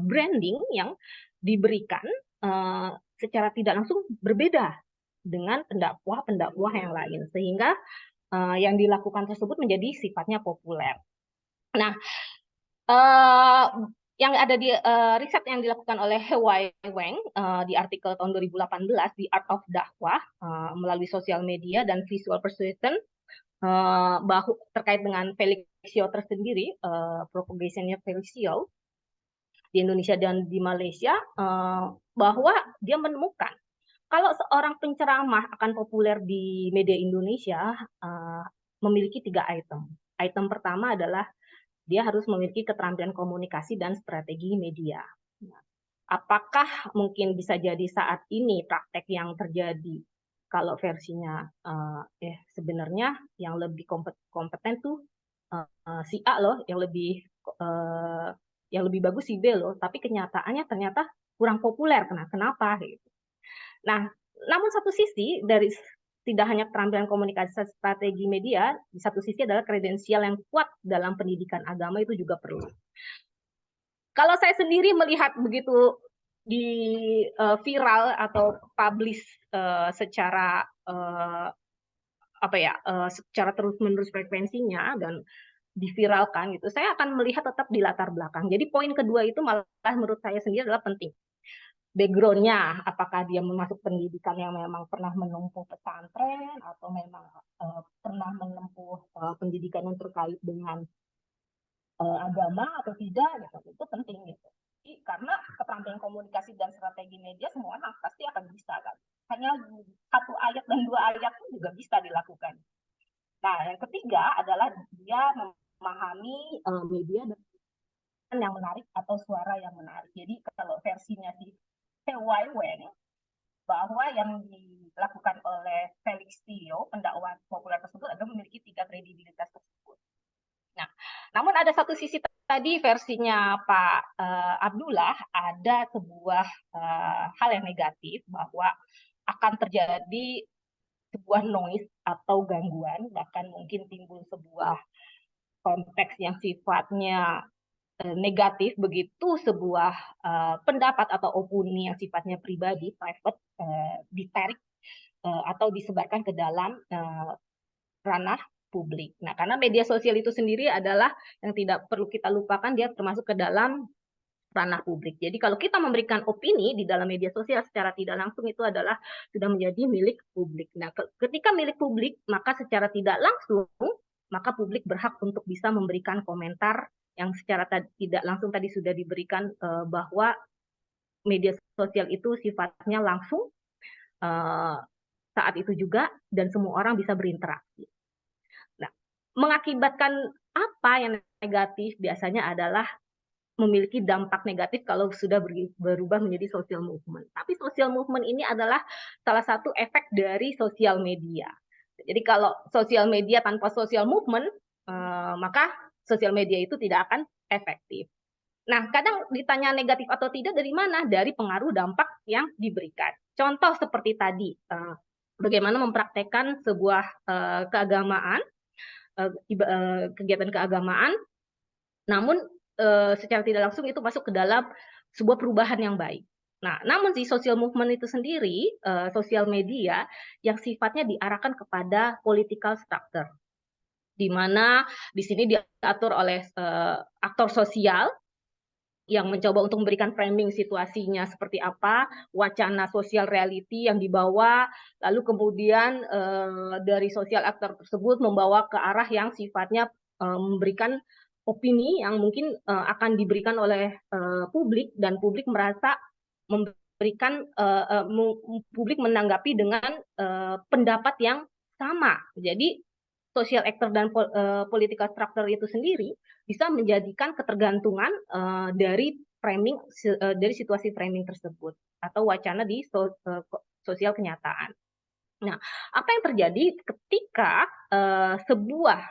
branding yang diberikan eh, secara tidak langsung berbeda dengan pendakwah-pendakwah yang lain sehingga yang dilakukan tersebut menjadi sifatnya populer. Nah, eh, yang ada di riset yang dilakukan oleh Hewai Weng di artikel tahun 2018 di Art of Dakwah melalui sosial media dan visual persuasion terkait dengan Felix Xiao tersendiri, propagationnya Felix Xiao di Indonesia dan di Malaysia, bahwa dia menemukan kalau seorang penceramah akan populer di media Indonesia memiliki 3 item. Item pertama adalah dia harus memiliki keterampilan komunikasi dan strategi media. Nah, apakah mungkin bisa jadi saat ini praktek yang terjadi kalau versinya sebenarnya yang lebih kompeten tuh si A loh, yang lebih bagus si B loh, tapi kenyataannya ternyata kurang populer. Kenapa gitu. Nah, namun satu sisi dari tidak hanya keterampilan komunikasi strategi media, di satu sisi adalah kredensial yang kuat dalam pendidikan agama itu juga perlu. Kalau saya sendiri melihat begitu di viral atau publish secara apa ya, secara terus-menerus frekuensinya dan diviralkan gitu, saya akan melihat tetap di latar belakang. Jadi poin kedua itu malah menurut saya sendiri adalah penting. Background-nya, apakah dia masuk pendidikan yang memang pernah menempuh pesantren atau memang pernah menempuh pendidikan yang terkait dengan agama atau tidak gitu. Itu penting gitu. Karena keterampilan komunikasi dan strategi media semua orang pasti akan bisa kan. Hanya 1 ayat dan 2 ayat pun juga bisa dilakukan. Nah, yang ketiga adalah dia memahami media dan yang menarik atau suara yang menarik. Jadi kalau versinya di Wai Wen bahwa yang dilakukan oleh Felix Tio, pendakwa populer tersebut adalah memiliki 3 kredibilitas tersebut. Nah, namun ada satu sisi tadi versinya Pak Abdullah ada sebuah hal yang negatif bahwa akan terjadi sebuah noise atau gangguan, bahkan mungkin timbul sebuah konteks yang sifatnya negatif begitu sebuah pendapat atau opini yang sifatnya pribadi, private, ditarik atau disebarkan ke dalam ranah publik. Nah, karena media sosial itu sendiri adalah yang tidak perlu kita lupakan, dia termasuk ke dalam ranah publik. Jadi kalau kita memberikan opini di dalam media sosial secara tidak langsung itu adalah sudah menjadi milik publik. Nah, ketika milik publik, maka secara tidak langsung, maka publik berhak untuk bisa memberikan komentar yang secara tidak langsung tadi sudah diberikan bahwa media sosial itu sifatnya langsung saat itu juga dan semua orang bisa berinteraksi. Nah, mengakibatkan apa yang negatif biasanya adalah memiliki dampak negatif kalau sudah berubah menjadi social movement. Tapi social movement ini adalah salah satu efek dari sosial media. Jadi kalau sosial media tanpa social movement, maka sosial media itu tidak akan efektif. Nah, kadang ditanya negatif atau tidak dari mana? Dari pengaruh dampak yang diberikan. Contoh seperti tadi, bagaimana mempraktekkan sebuah keagamaan, kegiatan keagamaan, namun secara tidak langsung itu masuk ke dalam sebuah perubahan yang baik. Nah, namun di social movement itu sendiri, sosial media yang sifatnya diarahkan kepada political structure. di mana di sini diatur oleh aktor sosial yang mencoba untuk memberikan framing situasinya seperti apa, wacana sosial reality yang dibawa, lalu kemudian dari sosial aktor tersebut membawa ke arah yang sifatnya memberikan opini yang mungkin akan diberikan oleh publik, dan publik merasa memberikan publik menanggapi dengan pendapat yang sama. Jadi social actor dan political structure itu sendiri bisa menjadikan ketergantungan dari framing dari situasi framing tersebut atau wacana di sosial kenyataan. Nah, apa yang terjadi ketika sebuah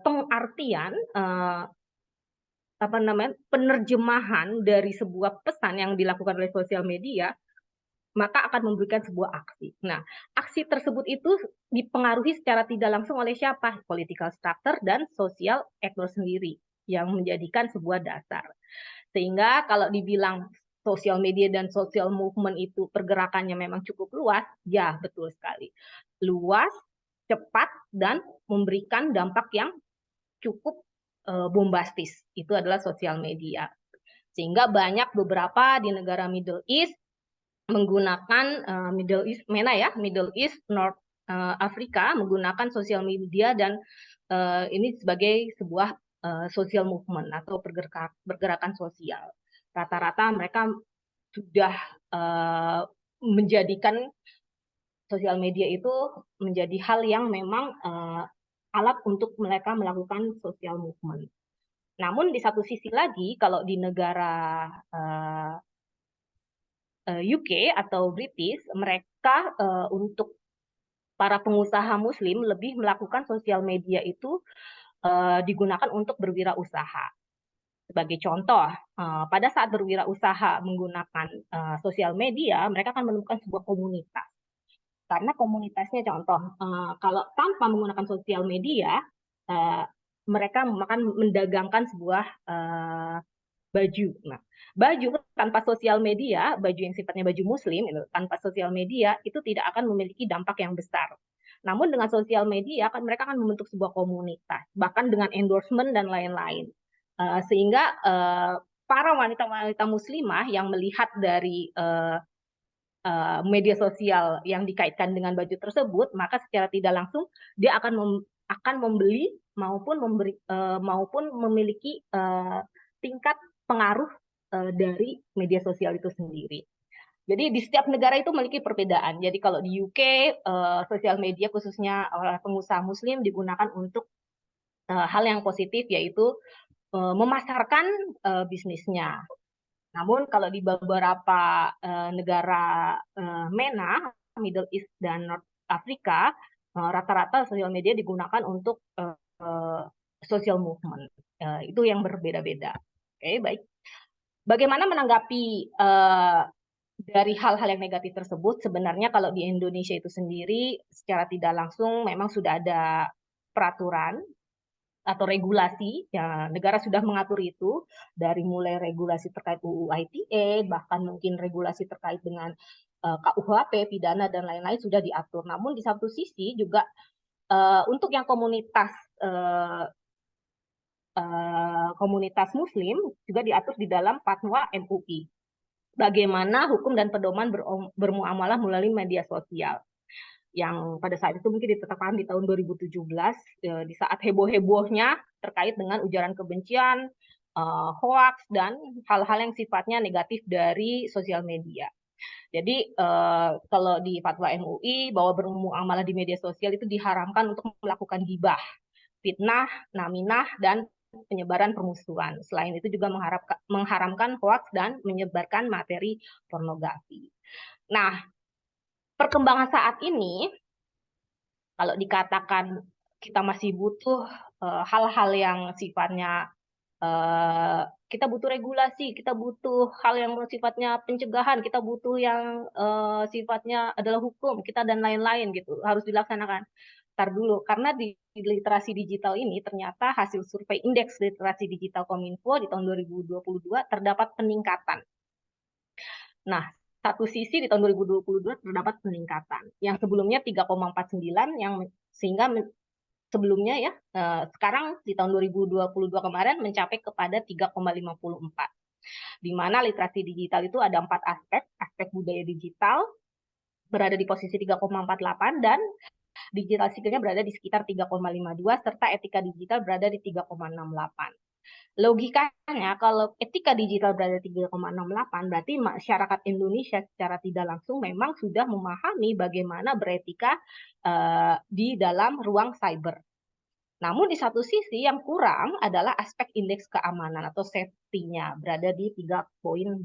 pengartian penerjemahan dari sebuah pesan yang dilakukan oleh sosial media, maka akan memberikan sebuah aksi. Nah, aksi tersebut itu dipengaruhi secara tidak langsung oleh siapa? Political structure dan social actor sendiri yang menjadikan sebuah dasar. Sehingga kalau dibilang sosial media dan social movement itu pergerakannya memang cukup luas, ya betul sekali. Luas, cepat, dan memberikan dampak yang cukup bombastis. Itu adalah sosial media. Sehingga banyak beberapa di negara Middle East menggunakan Middle East, North Afrika menggunakan sosial media dan ini sebagai sebuah social movement atau pergerakan sosial. Rata-rata mereka sudah menjadikan sosial media itu menjadi hal yang memang alat untuk mereka melakukan social movement. Namun di satu sisi lagi, kalau di negara UK atau British, mereka untuk para pengusaha Muslim lebih melakukan sosial media itu digunakan untuk berwirausaha. Sebagai contoh, pada saat berwirausaha menggunakan sosial media, mereka akan menemukan sebuah komunitas. Karena komunitasnya contoh, kalau tanpa menggunakan sosial media, mereka akan mendagangkan sebuah baju. Nah, baju tanpa sosial media, baju yang sifatnya baju muslim, tanpa sosial media, itu tidak akan memiliki dampak yang besar. Namun dengan sosial media, mereka akan membentuk sebuah komunitas, bahkan dengan endorsement dan lain-lain. Sehingga para wanita-wanita muslimah yang melihat dari media sosial yang dikaitkan dengan baju tersebut, maka secara tidak langsung dia akan membeli maupun memiliki tingkat pengaruh dari media sosial itu sendiri. Jadi di setiap negara itu memiliki perbedaan. Jadi kalau di UK sosial media khususnya oleh pengusaha Muslim digunakan untuk hal yang positif, yaitu memasarkan bisnisnya. Namun kalau di beberapa negara MENA, Middle East dan North Afrika, rata-rata sosial media digunakan untuk social movement. Itu yang berbeda-beda. Oke, baik. Bagaimana menanggapi dari hal-hal yang negatif tersebut? Sebenarnya kalau di Indonesia itu sendiri, secara tidak langsung memang sudah ada peraturan atau regulasi, ya, negara sudah mengatur itu, dari mulai regulasi terkait UU ITE, bahkan mungkin regulasi terkait dengan KUHP, pidana, dan lain-lain sudah diatur. Namun di satu sisi juga untuk yang komunitas Muslim juga diatur di dalam Fatwa MUI. Bagaimana hukum dan pedoman bermuamalah melalui media sosial, yang pada saat itu mungkin ditetapkan di tahun 2017 di saat heboh-hebohnya terkait dengan ujaran kebencian, hoax, dan hal-hal yang sifatnya negatif dari sosial media. Jadi kalau di Fatwa MUI bahwa bermuamalah di media sosial itu diharamkan untuk melakukan gibah, fitnah, naminah, dan penyebaran permusuhan. Selain itu juga mengharamkan hoax dan menyebarkan materi pornografi. Nah, perkembangan saat ini, kalau dikatakan kita masih butuh hal-hal yang sifatnya kita butuh regulasi, kita butuh hal yang sifatnya pencegahan, kita butuh yang sifatnya adalah hukum, kita dan lain-lain gitu, harus dilaksanakan. Ntar dulu, karena di literasi digital ini ternyata hasil survei indeks literasi digital Kominfo di tahun 2022 terdapat peningkatan. Nah, satu sisi di tahun 2022 terdapat peningkatan. Yang sebelumnya 3,49, yang sehingga sebelumnya ya sekarang di tahun 2022 kemarin mencapai kepada 3,54, di mana literasi digital itu ada 4 aspek. Aspek budaya digital berada di posisi 3,48 dan digital skillnya berada di sekitar 3,52 serta etika digital berada di 3,68. Logikanya kalau etika digital berada di 3,68 berarti masyarakat Indonesia secara tidak langsung memang sudah memahami bagaimana beretika di dalam ruang cyber. Namun di satu sisi yang kurang adalah aspek indeks keamanan atau safety-nya berada di 3,12.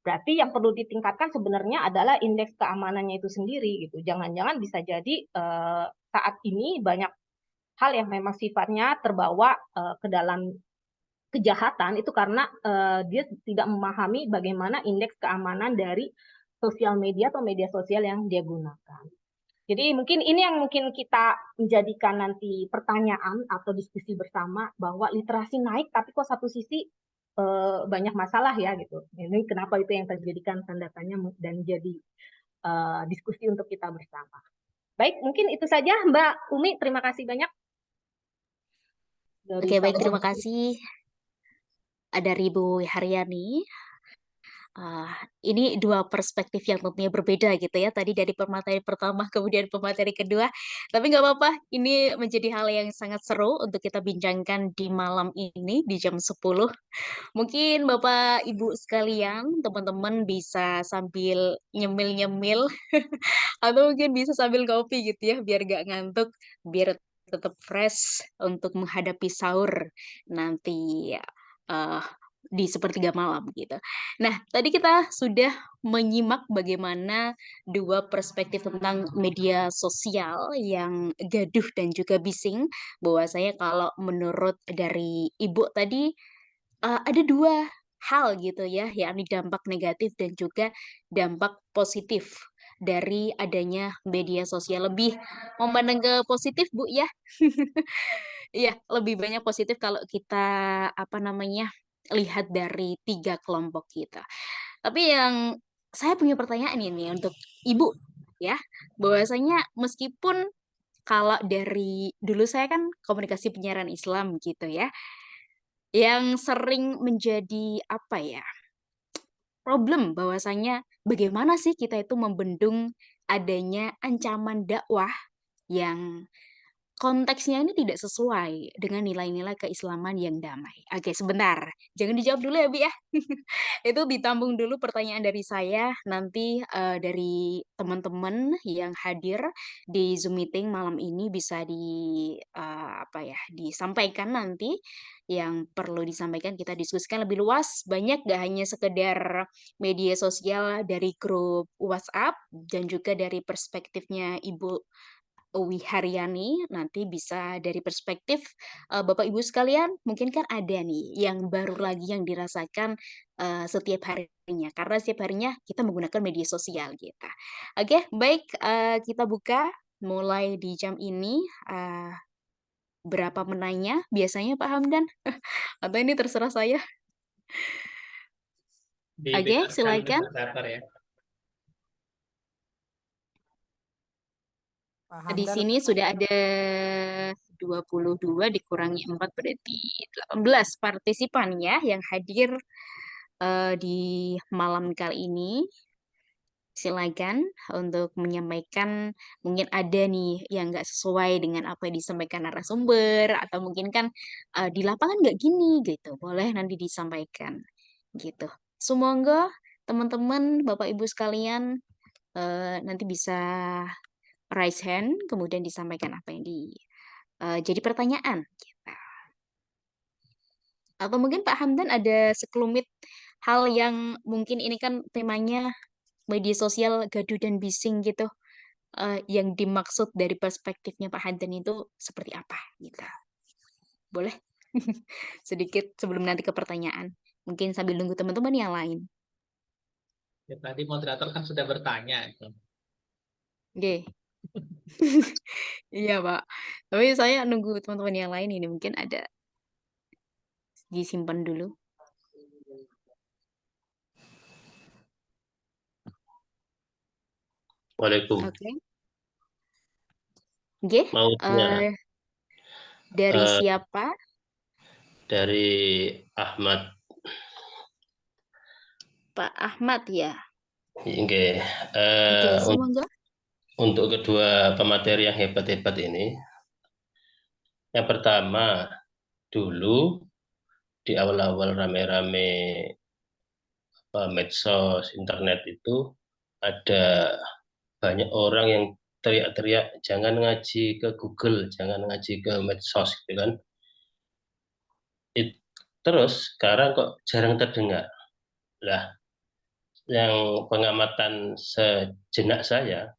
Berarti yang perlu ditingkatkan sebenarnya adalah indeks keamanannya itu sendiri gitu. Jangan-jangan bisa jadi saat ini banyak hal yang memang sifatnya terbawa ke dalam kejahatan itu karena dia tidak memahami bagaimana indeks keamanan dari sosial media atau media sosial yang dia gunakan. Jadi mungkin ini yang mungkin kita menjadikan nanti pertanyaan atau diskusi bersama bahwa literasi naik tapi kok satu sisi banyak masalah ya gitu. Ini kenapa itu yang terjadikan tanda tanya dan jadi diskusi untuk kita bersama. Baik, mungkin itu saja Mbak Umi. Terima kasih banyak dari Oke, baik, terima Salam. kasih. Ada Ibu Haryani. Ini dua perspektif yang tentunya berbeda gitu ya. Tadi dari pemateri pertama, kemudian pemateri kedua. Tapi nggak apa-apa, ini menjadi hal yang sangat seru untuk kita bincangkan di malam ini, di jam 10. Mungkin Bapak Ibu sekalian, teman-teman bisa sambil nyemil-nyemil, atau mungkin bisa sambil kopi gitu ya, biar nggak ngantuk, biar tetap fresh untuk menghadapi sahur nanti eh, di sepertiga malam gitu. Nah, tadi kita sudah menyimak bagaimana dua perspektif tentang media sosial yang gaduh dan juga bising. Bahwasanya kalau menurut dari Ibu tadi ada dua hal gitu ya, yakni dampak negatif dan juga dampak positif dari adanya media sosial. Lebih memandang ke positif, Bu, ya? Iya, lebih banyak positif kalau kita, apa namanya, lihat dari 3 kelompok kita. Tapi yang saya punya pertanyaan ini untuk Ibu, ya, bahwasanya meskipun kalau dari dulu saya kan komunikasi penyiaran Islam gitu ya, yang sering menjadi, apa ya, problem bahwasanya bagaimana sih kita itu membendung adanya ancaman dakwah yang konteksnya ini tidak sesuai dengan nilai-nilai keislaman yang damai. Oke, sebentar. Jangan dijawab dulu ya, Bi, ya. Itu ditampung dulu pertanyaan dari saya. Nanti dari teman-teman yang hadir di Zoom meeting malam ini bisa apa ya, disampaikan nanti yang perlu disampaikan kita diskusikan lebih luas. Banyak gak hanya sekedar media sosial dari grup WhatsApp dan juga dari perspektifnya Ibu Uwi Haryani, nanti bisa dari perspektif Bapak Ibu sekalian, mungkin kan ada nih yang baru lagi yang dirasakan setiap harinya, karena setiap harinya kita menggunakan media sosial kita. Oke, baik, kita buka mulai di jam ini. Berapa menanya biasanya Pak Hamdan? Atau ini terserah saya? Oke, Dibebaskan silakan. moderator ya. Pak Di Hamdan, sini sudah ada 22 dikurangi 4 berarti 18 partisipan ya yang hadir di malam kali ini. Silakan untuk menyampaikan, mungkin ada nih yang nggak sesuai dengan apa yang disampaikan narasumber atau mungkin kan di lapangan nggak gini gitu. Boleh nanti disampaikan gitu. Semoga teman-teman, Bapak Ibu sekalian nanti bisa raise hand, kemudian disampaikan apa yang jadi pertanyaan. Gitu. Atau mungkin Pak Hamdan ada sekelumit hal yang mungkin ini kan temanya media sosial gaduh dan bising gitu. Yang dimaksud dari perspektifnya Pak Hamdan itu seperti apa gitu. Boleh? Sedikit sebelum nanti ke pertanyaan. Mungkin sambil nunggu teman-teman yang lain. Ya, tadi moderator kan sudah bertanya. Oke. Iya, Pak. Tapi saya nunggu teman-teman yang lain ini mungkin ada disimpan dulu. Waalaikumsalam. Oke. Nggih, Maunya dari eh, siapa? dari Ahmad. Pak Ahmad ya? Oke, Oke, semoga. untuk kedua pemateri yang hebat-hebat ini, yang pertama dulu di awal-awal rame-rame medsos internet itu ada banyak orang yang teriak-teriak jangan ngaji ke Google, jangan ngaji ke medsos gitu kan. Terus sekarang kok jarang terdengar. Lah, yang pengamatan sejenak saya,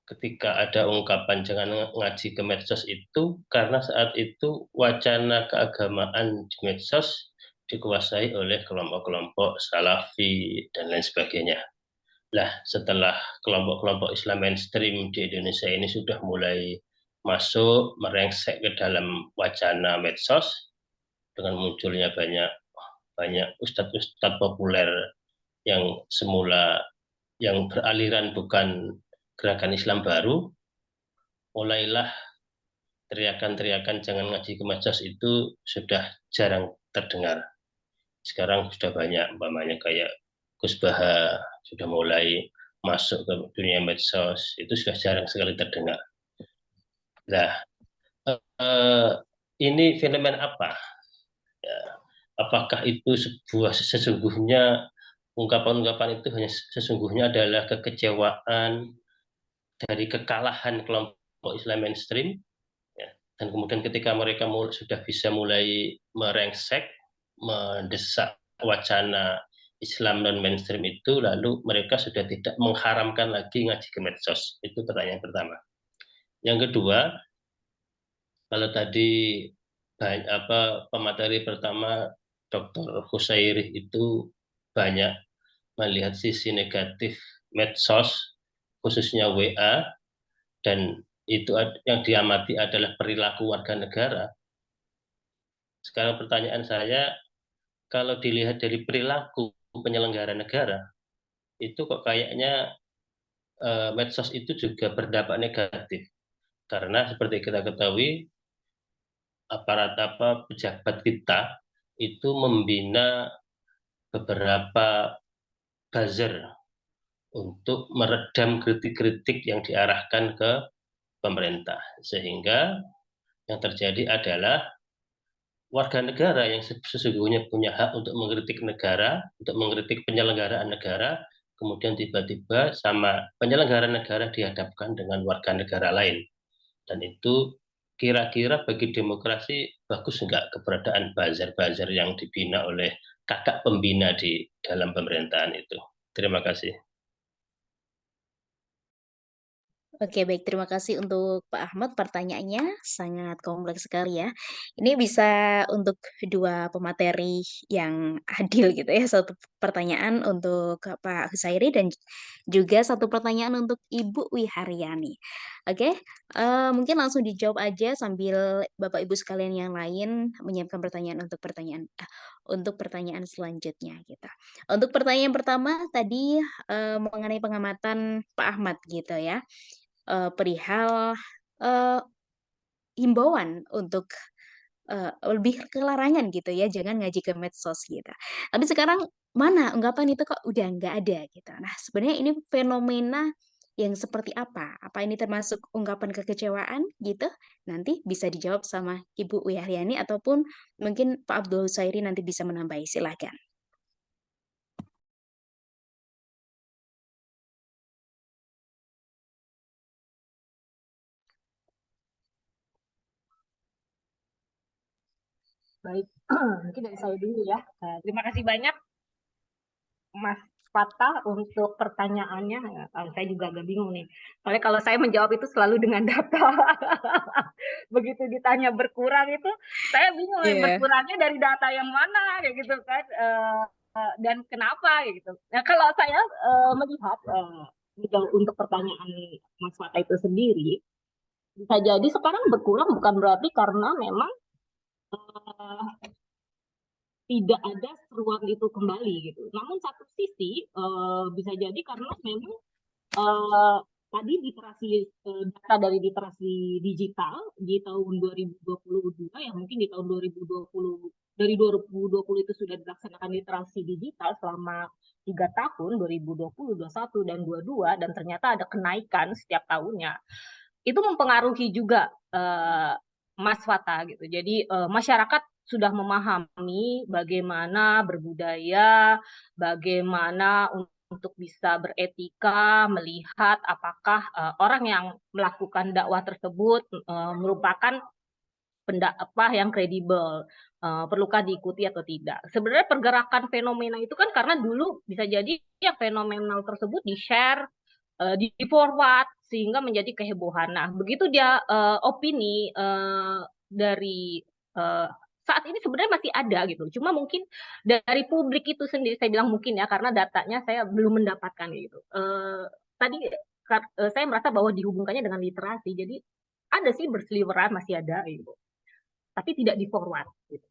ketika ada ungkapan jangan ngaji ke medsos itu karena saat itu wacana keagamaan di medsos dikuasai oleh kelompok-kelompok salafi dan lain sebagainya. Lah, setelah kelompok-kelompok Islam mainstream di Indonesia ini sudah mulai masuk merengsek ke dalam wacana medsos dengan munculnya banyak ustadz-ustadz populer yang semula yang beraliran bukan gerakan Islam baru, mulailah teriakan-teriakan jangan ngaji ke medsos itu sudah jarang terdengar. Sekarang sudah banyak, umpamanya kayak Gus Baha sudah mulai masuk ke dunia medsos, itu sudah jarang sekali terdengar. Nah, ini fenomena apa? Ya, apakah itu sesungguhnya ungkapan-ungkapan itu hanya sesungguhnya adalah kekecewaan dari kekalahan kelompok Islam mainstream, ya. Dan kemudian ketika mereka sudah bisa mulai merengsek, mendesak wacana Islam non mainstream itu, lalu mereka sudah tidak mengharamkan lagi ngaji ke medsos. Itu pertanyaan pertama. Yang kedua, kalau tadi pemateri pertama Dr. Husairi itu banyak melihat sisi negatif medsos, khususnya WA, dan itu yang diamati adalah perilaku warga negara. Sekarang pertanyaan saya, kalau dilihat dari perilaku penyelenggara negara, itu kok kayaknya medsos itu juga berdampak negatif. Karena seperti kita ketahui, aparat pejabat kita itu membina beberapa buzzer untuk meredam kritik-kritik yang diarahkan ke pemerintah. Sehingga yang terjadi adalah warga negara yang sesungguhnya punya hak untuk mengkritik negara, untuk mengkritik penyelenggaraan negara, kemudian tiba-tiba sama penyelenggara negara dihadapkan dengan warga negara lain. Dan itu kira-kira bagi demokrasi bagus enggak keberadaan buzzer-buzzer yang dibina oleh kakak pembina di dalam pemerintahan itu. Terima kasih. Oke, baik. Terima kasih untuk Pak Ahmad. Pertanyaannya sangat kompleks sekali ya. Ini bisa untuk dua pemateri yang adil gitu ya. Satu pertanyaan untuk Pak Husairi dan juga satu pertanyaan untuk Ibu Wiharyani. Oke, mungkin langsung dijawab aja sambil Bapak Ibu sekalian yang lain menyiapkan pertanyaan untuk pertanyaan selanjutnya kita. Untuk pertanyaan pertama tadi mengenai pengamatan Pak Ahmad gitu ya. Perihal, eee, himbauan untuk, lebih ke larangan gitu ya, jangan ngaji ke medsos gitu. Tapi sekarang mana ungkapan itu kok udah nggak ada gitu. Nah, sebenarnya ini fenomena yang seperti apa? Apa ini termasuk ungkapan kekecewaan gitu? Nanti bisa dijawab sama Ibu Wiharyani ataupun mungkin Pak Abdul Husairi nanti bisa menambahi, silahkan. Baik, mungkin dari saya dulu ya. Terima kasih banyak Mas Fatah untuk pertanyaannya. Saya juga agak bingung nih. Soalnya kalau saya menjawab itu selalu dengan data. Begitu ditanya berkurang itu, saya bingung Iya. berkurangnya dari data yang mana kayak gitu kan. Dan kenapa kayak gitu. Nah, kalau saya melihat untuk pertanyaan Mas Fatah itu sendiri, bisa jadi sekarang berkurang bukan berarti karena memang eh, tidak ada seruan itu kembali gitu. Namun satu sisi bisa jadi karena memang tadi data dari literasi digital di tahun 2022 yang mungkin di tahun 2020 dari 2020 itu sudah dilaksanakan literasi digital selama 3 tahun 2020, 21 dan 22 dan ternyata ada kenaikan setiap tahunnya. Itu mempengaruhi juga Mas Fata gitu. Jadi masyarakat sudah memahami bagaimana berbudaya, bagaimana untuk bisa beretika, melihat apakah orang yang melakukan dakwah tersebut merupakan yang kredibel, perlukah diikuti atau tidak. Sebenarnya pergerakan fenomena itu kan karena dulu bisa jadi yang fenomenal tersebut di-share, di-forward sehingga menjadi kehebohan. Nah, begitu dia opini dari saat ini sebenarnya masih ada gitu. Cuma mungkin dari publik itu sendiri, saya bilang mungkin ya karena datanya saya belum mendapatkan gitu. Tadi saya merasa bahwa dihubungkannya dengan literasi, jadi ada sih berseliweran masih ada gitu tapi tidak di-forward. Gitu.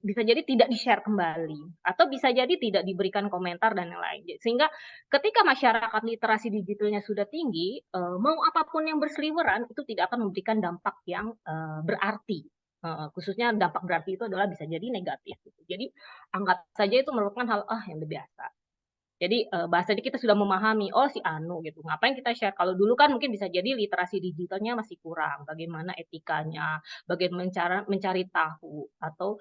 Bisa jadi tidak di-share kembali, atau bisa jadi tidak diberikan komentar dan yang lain. Sehingga ketika masyarakat literasi digitalnya sudah tinggi, mau apapun yang berseliweran itu tidak akan memberikan dampak yang berarti. Khususnya dampak berarti itu adalah bisa jadi negatif. Gitu. Jadi anggap saja itu merupakan hal yang biasa. Jadi bahasanya kita sudah memahami, oh si Anu gitu, ngapain kita share? Kalau dulu kan mungkin bisa jadi literasi digitalnya masih kurang, bagaimana etikanya, bagaimana mencari tahu, atau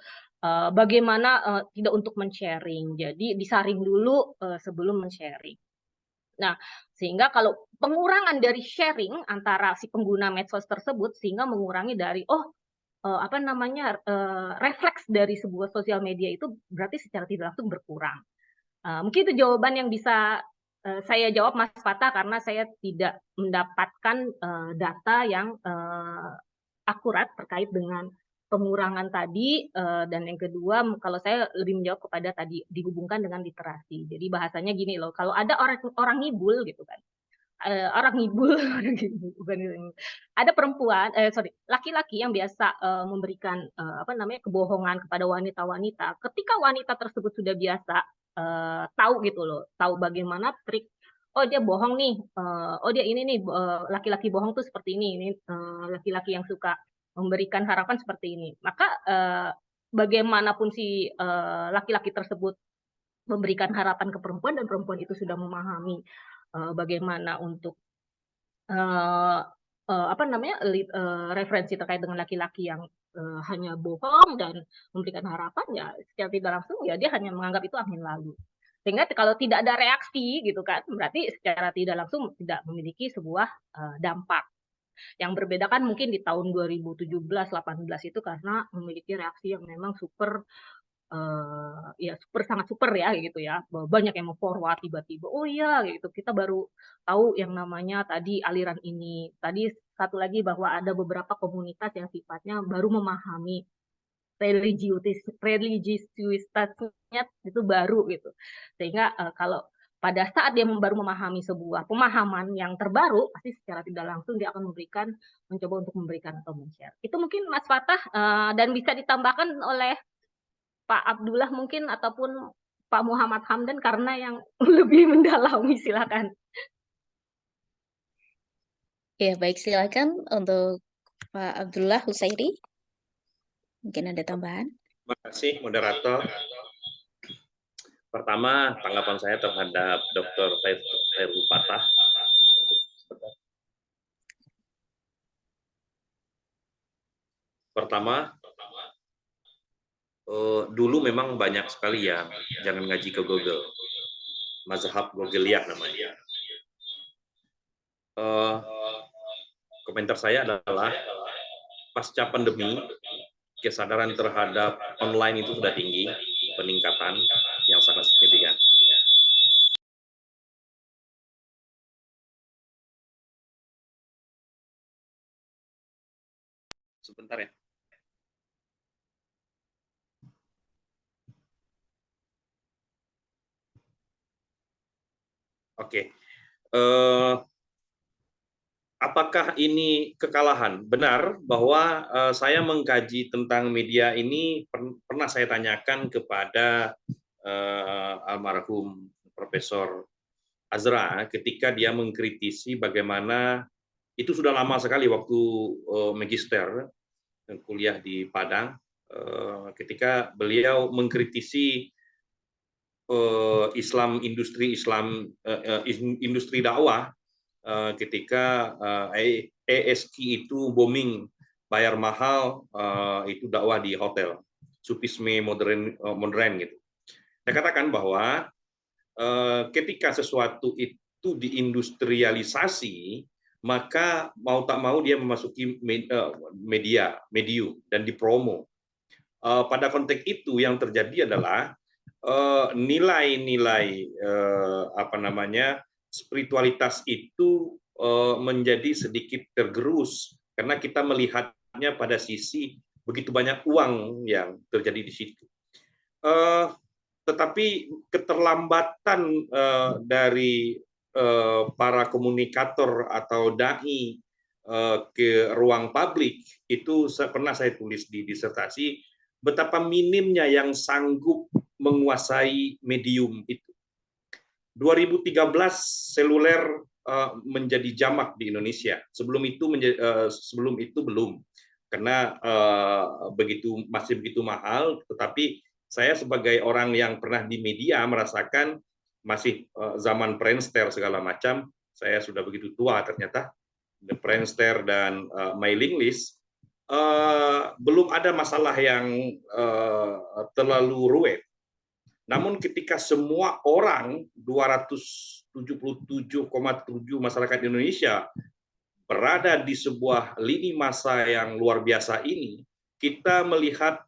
bagaimana tidak untuk men-sharing. Jadi disaring dulu sebelum men-sharing. Nah, sehingga kalau pengurangan dari sharing antara si pengguna medsos tersebut, sehingga mengurangi dari, refleks dari sebuah sosial media itu berarti secara tidak langsung berkurang. Mungkin itu jawaban yang bisa saya jawab Mas Fata karena saya tidak mendapatkan data yang akurat terkait dengan pengurangan tadi dan yang kedua kalau saya lebih menjawab kepada tadi dihubungkan dengan literasi. Jadi bahasanya gini loh, kalau ada orang ngibul gitu kan. Orang ngibul ada perempuan laki-laki yang biasa memberikan kebohongan kepada wanita-wanita. Ketika wanita tersebut sudah biasa tahu gitu loh, tahu bagaimana trik. Oh dia bohong nih, oh dia ini nih laki-laki bohong tuh seperti ini laki-laki yang suka memberikan harapan seperti ini. Maka bagaimanapun si laki-laki tersebut memberikan harapan ke perempuan dan perempuan itu sudah memahami bagaimana untuk referensi terkait dengan laki-laki yang hanya bohong dan memberikan harapan ya secara tidak langsung ya dia hanya menganggap itu angin lalu. Sehingga kalau tidak ada reaksi gitu kan berarti secara tidak langsung tidak memiliki sebuah dampak. Yang berbeda kan mungkin di tahun 2017-18 itu karena memiliki reaksi yang memang super sangat super ya gitu ya. Banyak yang mau-forward tiba-tiba, oh iya gitu, kita baru tahu yang namanya tadi aliran ini. Tadi satu lagi bahwa ada beberapa komunitas yang sifatnya baru memahami religiusitasnya itu baru gitu. Sehingga kalau pada saat dia baru memahami sebuah pemahaman yang terbaru, pasti secara tidak langsung dia akan mencoba untuk memberikan atau men-share. Itu mungkin Mas Fatah dan bisa ditambahkan oleh Pak Abdullah mungkin ataupun Pak Muhammad Hamdan karena yang lebih mendalami silakan. Ya, baik silakan untuk Pak Abdullah Husairi. Mungkin ada tambahan. Terima kasih moderator. Pertama, tanggapan saya terhadap Dr. Khairul Fatah. Pertama, dulu memang banyak sekali ya, jangan ngaji ke Google. Mazhab Google-liak namanya. Komentar saya adalah, pasca pandemi, kesadaran terhadap online itu sudah tinggi, peningkatan yang sangat signifikan. Sebentar ya. Oke. Apakah ini kekalahan? Benar bahwa saya mengkaji tentang media ini pernah saya tanyakan kepada almarhum Profesor Azra ketika dia mengkritisi bagaimana itu sudah lama sekali waktu magister kuliah di Padang, ketika beliau mengkritisi industri dakwah ketika ESQ itu booming, bayar mahal, itu dakwah di hotel, supisme modern gitu. Saya katakan bahwa ketika sesuatu itu diindustrialisasi, maka mau tak mau dia memasuki medium dan dipromo. Pada konteks itu yang terjadi adalah nilai-nilai spiritualitas itu menjadi sedikit tergerus karena kita melihatnya pada sisi begitu banyak uang yang terjadi di situ. Tetapi keterlambatan dari para komunikator atau dai ke ruang publik itu pernah saya tulis di disertasi, betapa minimnya yang sanggup menguasai medium itu. 2013 seluler menjadi jamak di Indonesia. Sebelum itu belum, karena masih begitu mahal. Tetapi saya sebagai orang yang pernah di media merasakan masih zaman Friendster segala macam. Saya sudah begitu tua ternyata. The Friendster dan mailing list. Belum ada masalah yang terlalu ruwet. Namun ketika semua orang 277,7 masyarakat Indonesia berada di sebuah lini masa yang luar biasa ini, kita melihat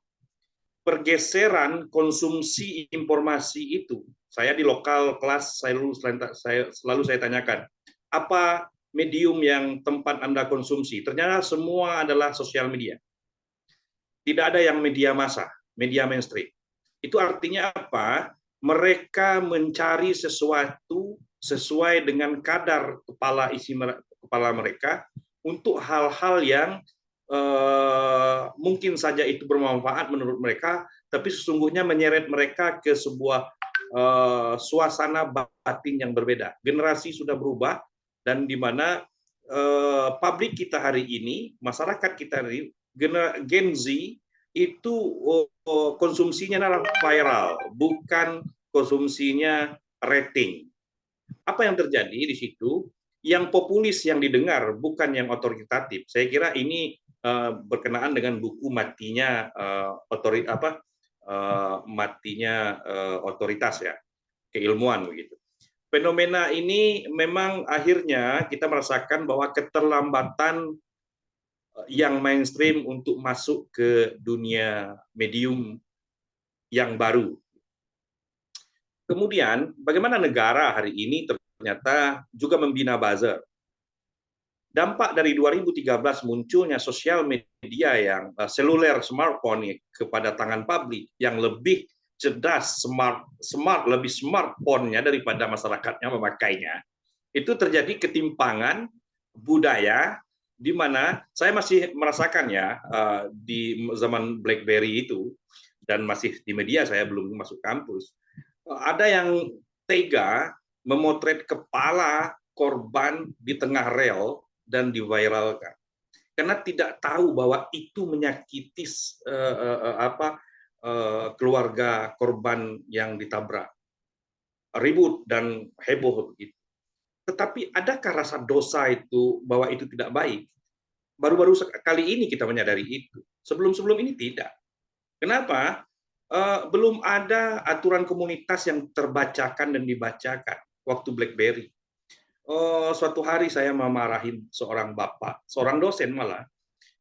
pergeseran konsumsi informasi itu. Saya di lokal kelas selalu saya tanyakan, apa medium yang tempat Anda konsumsi? Ternyata semua adalah sosial media. Tidak ada yang media massa, media mainstream. Itu artinya apa? Mereka mencari sesuatu sesuai dengan kadar kepala mereka untuk hal-hal yang mungkin saja itu bermanfaat menurut mereka, tapi sesungguhnya menyeret mereka ke sebuah suasana batin yang berbeda. Generasi sudah berubah, dan di mana publik kita hari ini, masyarakat kita hari ini, Gen Z itu konsumsinya adalah viral, bukan konsumsinya rating. Apa yang terjadi di situ? Yang populis yang didengar, bukan yang otoritatif. Saya kira ini berkenaan dengan buku matinya otoritas ya, keilmuan begitu. Fenomena ini memang akhirnya kita merasakan bahwa keterlambatan yang mainstream untuk masuk ke dunia medium yang baru. Kemudian, bagaimana negara hari ini ternyata juga membina buzzer. Dampak dari 2013 munculnya sosial media yang seluler, smartphone kepada tangan publik yang lebih cerdas, lebih smartphone-nya daripada masyarakatnya memakainya. Itu terjadi ketimpangan budaya, di mana saya masih merasakan ya di zaman BlackBerry itu, dan masih di media, saya belum masuk kampus, ada yang tega memotret kepala korban di tengah rel dan diviralkan karena tidak tahu bahwa itu menyakiti keluarga korban yang ditabrak, ribut dan heboh begitu. Tetapi adakah rasa dosa itu bahwa itu tidak baik? Baru-baru kali ini kita menyadari itu. Sebelum-sebelum ini tidak. Kenapa? Belum ada aturan komunitas yang terbacakan dan dibacakan waktu BlackBerry. Suatu hari saya memarahin seorang bapak, seorang dosen malah,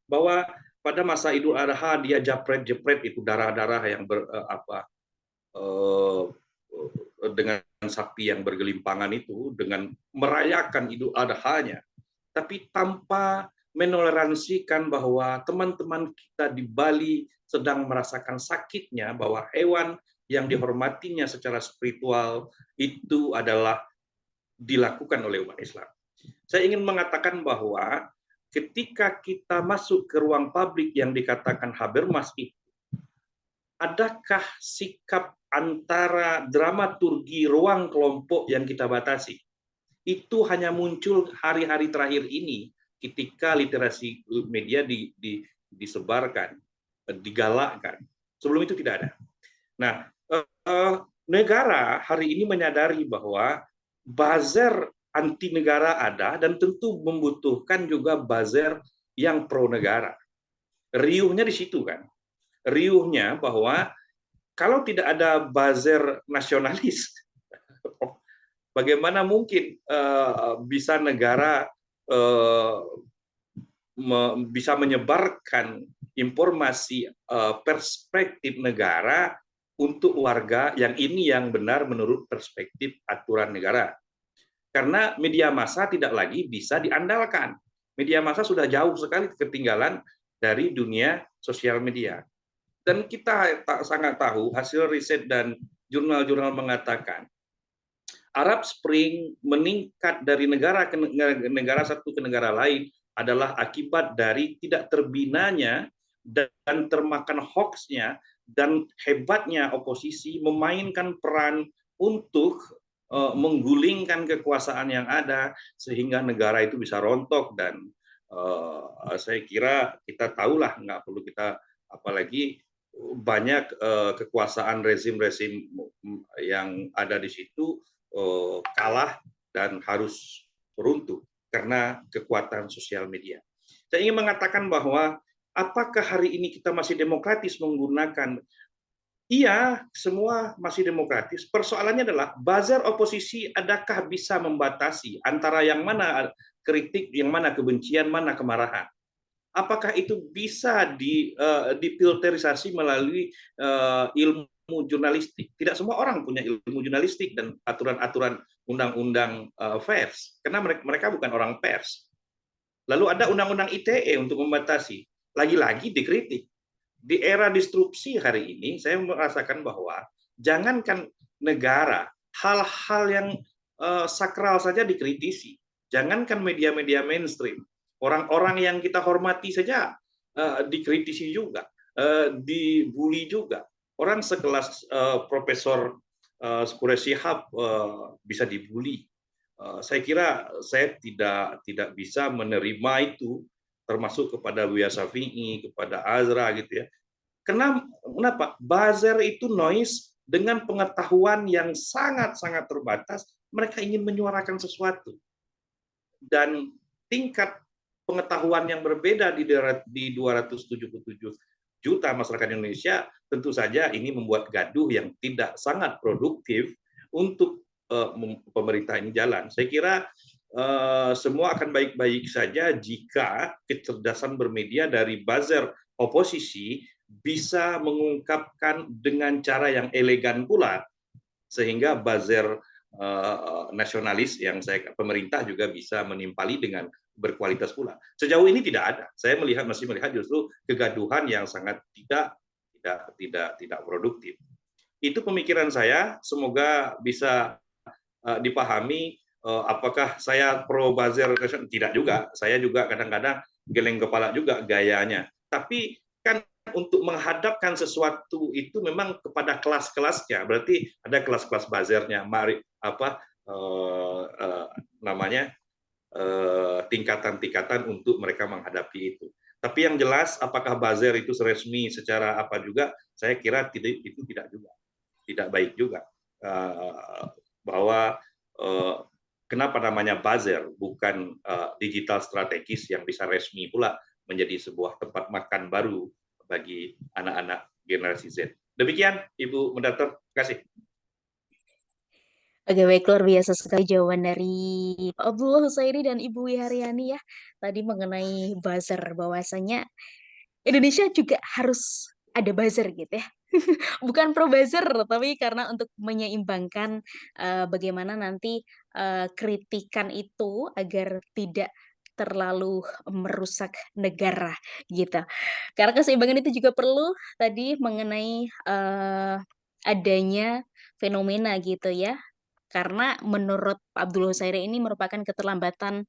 bahwa pada masa Idul Adha dia japret-jepret itu darah-darah yang dengan sapi yang bergelimpangan itu, dengan merayakan Idul Adha-nya, tapi tanpa menoleransikan bahwa teman-teman kita di Bali sedang merasakan sakitnya, bahwa hewan yang dihormatinya secara spiritual itu adalah dilakukan oleh umat Islam. Saya ingin mengatakan bahwa ketika kita masuk ke ruang publik yang dikatakan Habermas itu, adakah sikap antara dramaturgi ruang kelompok yang kita batasi itu hanya muncul hari-hari terakhir ini ketika literasi media disebarkan, digalakkan. Sebelum itu tidak ada. Nah, negara hari ini menyadari bahwa buzzer anti negara ada dan tentu membutuhkan juga buzzer yang pro negara. Riuhnya di situ kan. Riuhnya bahwa kalau tidak ada buzzer nasionalis, bagaimana mungkin bisa negara bisa menyebarkan informasi perspektif negara untuk warga yang ini yang benar menurut perspektif aturan negara. Karena media massa tidak lagi bisa diandalkan. Media massa sudah jauh sekali ketinggalan dari dunia sosial media. Dan kita sangat tahu hasil riset dan jurnal-jurnal mengatakan Arab Spring meningkat dari negara ke negara satu ke negara lain adalah akibat dari tidak terbinanya dan termakan hoax-nya dan hebatnya oposisi memainkan peran untuk menggulingkan kekuasaan yang ada sehingga negara itu bisa rontok. Dan saya kira kita tahulah, nggak perlu kita apalagi banyak kekuasaan rezim-rezim yang ada di situ kalah dan harus runtuh karena kekuatan sosial media. Saya ingin mengatakan bahwa apakah hari ini kita masih demokratis menggunakan? Iya, semua masih demokratis. Persoalannya adalah buzzer oposisi adakah bisa membatasi antara yang mana kritik, yang mana kebencian, mana kemarahan? Apakah itu bisa difilterisasi melalui ilmu jurnalistik? Tidak semua orang punya ilmu jurnalistik dan aturan-aturan undang-undang pers, karena mereka bukan orang pers. Lalu ada undang-undang ITE untuk membatasi. Lagi-lagi dikritik. Di era disrupsi hari ini, saya merasakan bahwa jangankan negara, hal-hal yang sakral saja dikritisi. Jangankan media-media mainstream. Orang-orang yang kita hormati saja dikritisi juga, dibully juga. Orang sekelas Profesor Quraish Shihab bisa dibully. Saya kira saya tidak bisa menerima itu, termasuk kepada Buya Syafi'i, kepada Azra gitu ya. Kenapa? Buzzer itu noise dengan pengetahuan yang sangat-sangat terbatas, mereka ingin menyuarakan sesuatu. Dan tingkat pengetahuan yang berbeda di 277 juta masyarakat Indonesia, tentu saja ini membuat gaduh yang tidak sangat produktif untuk pemerintah ini jalan. Saya kira semua akan baik-baik saja jika kecerdasan bermedia dari buzzer oposisi bisa mengungkapkan dengan cara yang elegan pula, sehingga buzzer nasionalis yang pemerintah juga bisa menimpali dengan berkualitas pula. Sejauh ini tidak ada. Saya masih melihat justru kegaduhan yang sangat tidak produktif. Itu pemikiran saya. Semoga bisa dipahami. Apakah saya pro buzzer? Tidak juga. Saya juga kadang-kadang geleng kepala juga gayanya. Tapi kan untuk menghadapkan sesuatu itu memang kepada kelas-kelasnya. Berarti ada kelas-kelas buzzernya. Tingkatan-tingkatan untuk mereka menghadapi itu. Tapi yang jelas, apakah buzzer itu resmi secara apa juga, saya kira itu tidak juga, tidak baik juga. Bahwa kenapa namanya buzzer, bukan digital strategis yang bisa resmi pula menjadi sebuah tempat makan baru bagi anak-anak generasi Z. Demikian, Ibu Moderator. Terima kasih. Oke, baik, luar biasa sekali jawaban dari Pak Abdullah Husairi dan Ibu Wiharyani ya. Tadi mengenai buzzer, bahwasanya Indonesia juga harus ada buzzer gitu ya. Bukan pro buzzer, tapi karena untuk menyeimbangkan bagaimana nanti kritikan itu agar tidak terlalu merusak negara gitu. Karena keseimbangan itu juga perlu tadi mengenai adanya fenomena gitu ya. Karena menurut Pak Abdul Husairi ini merupakan keterlambatan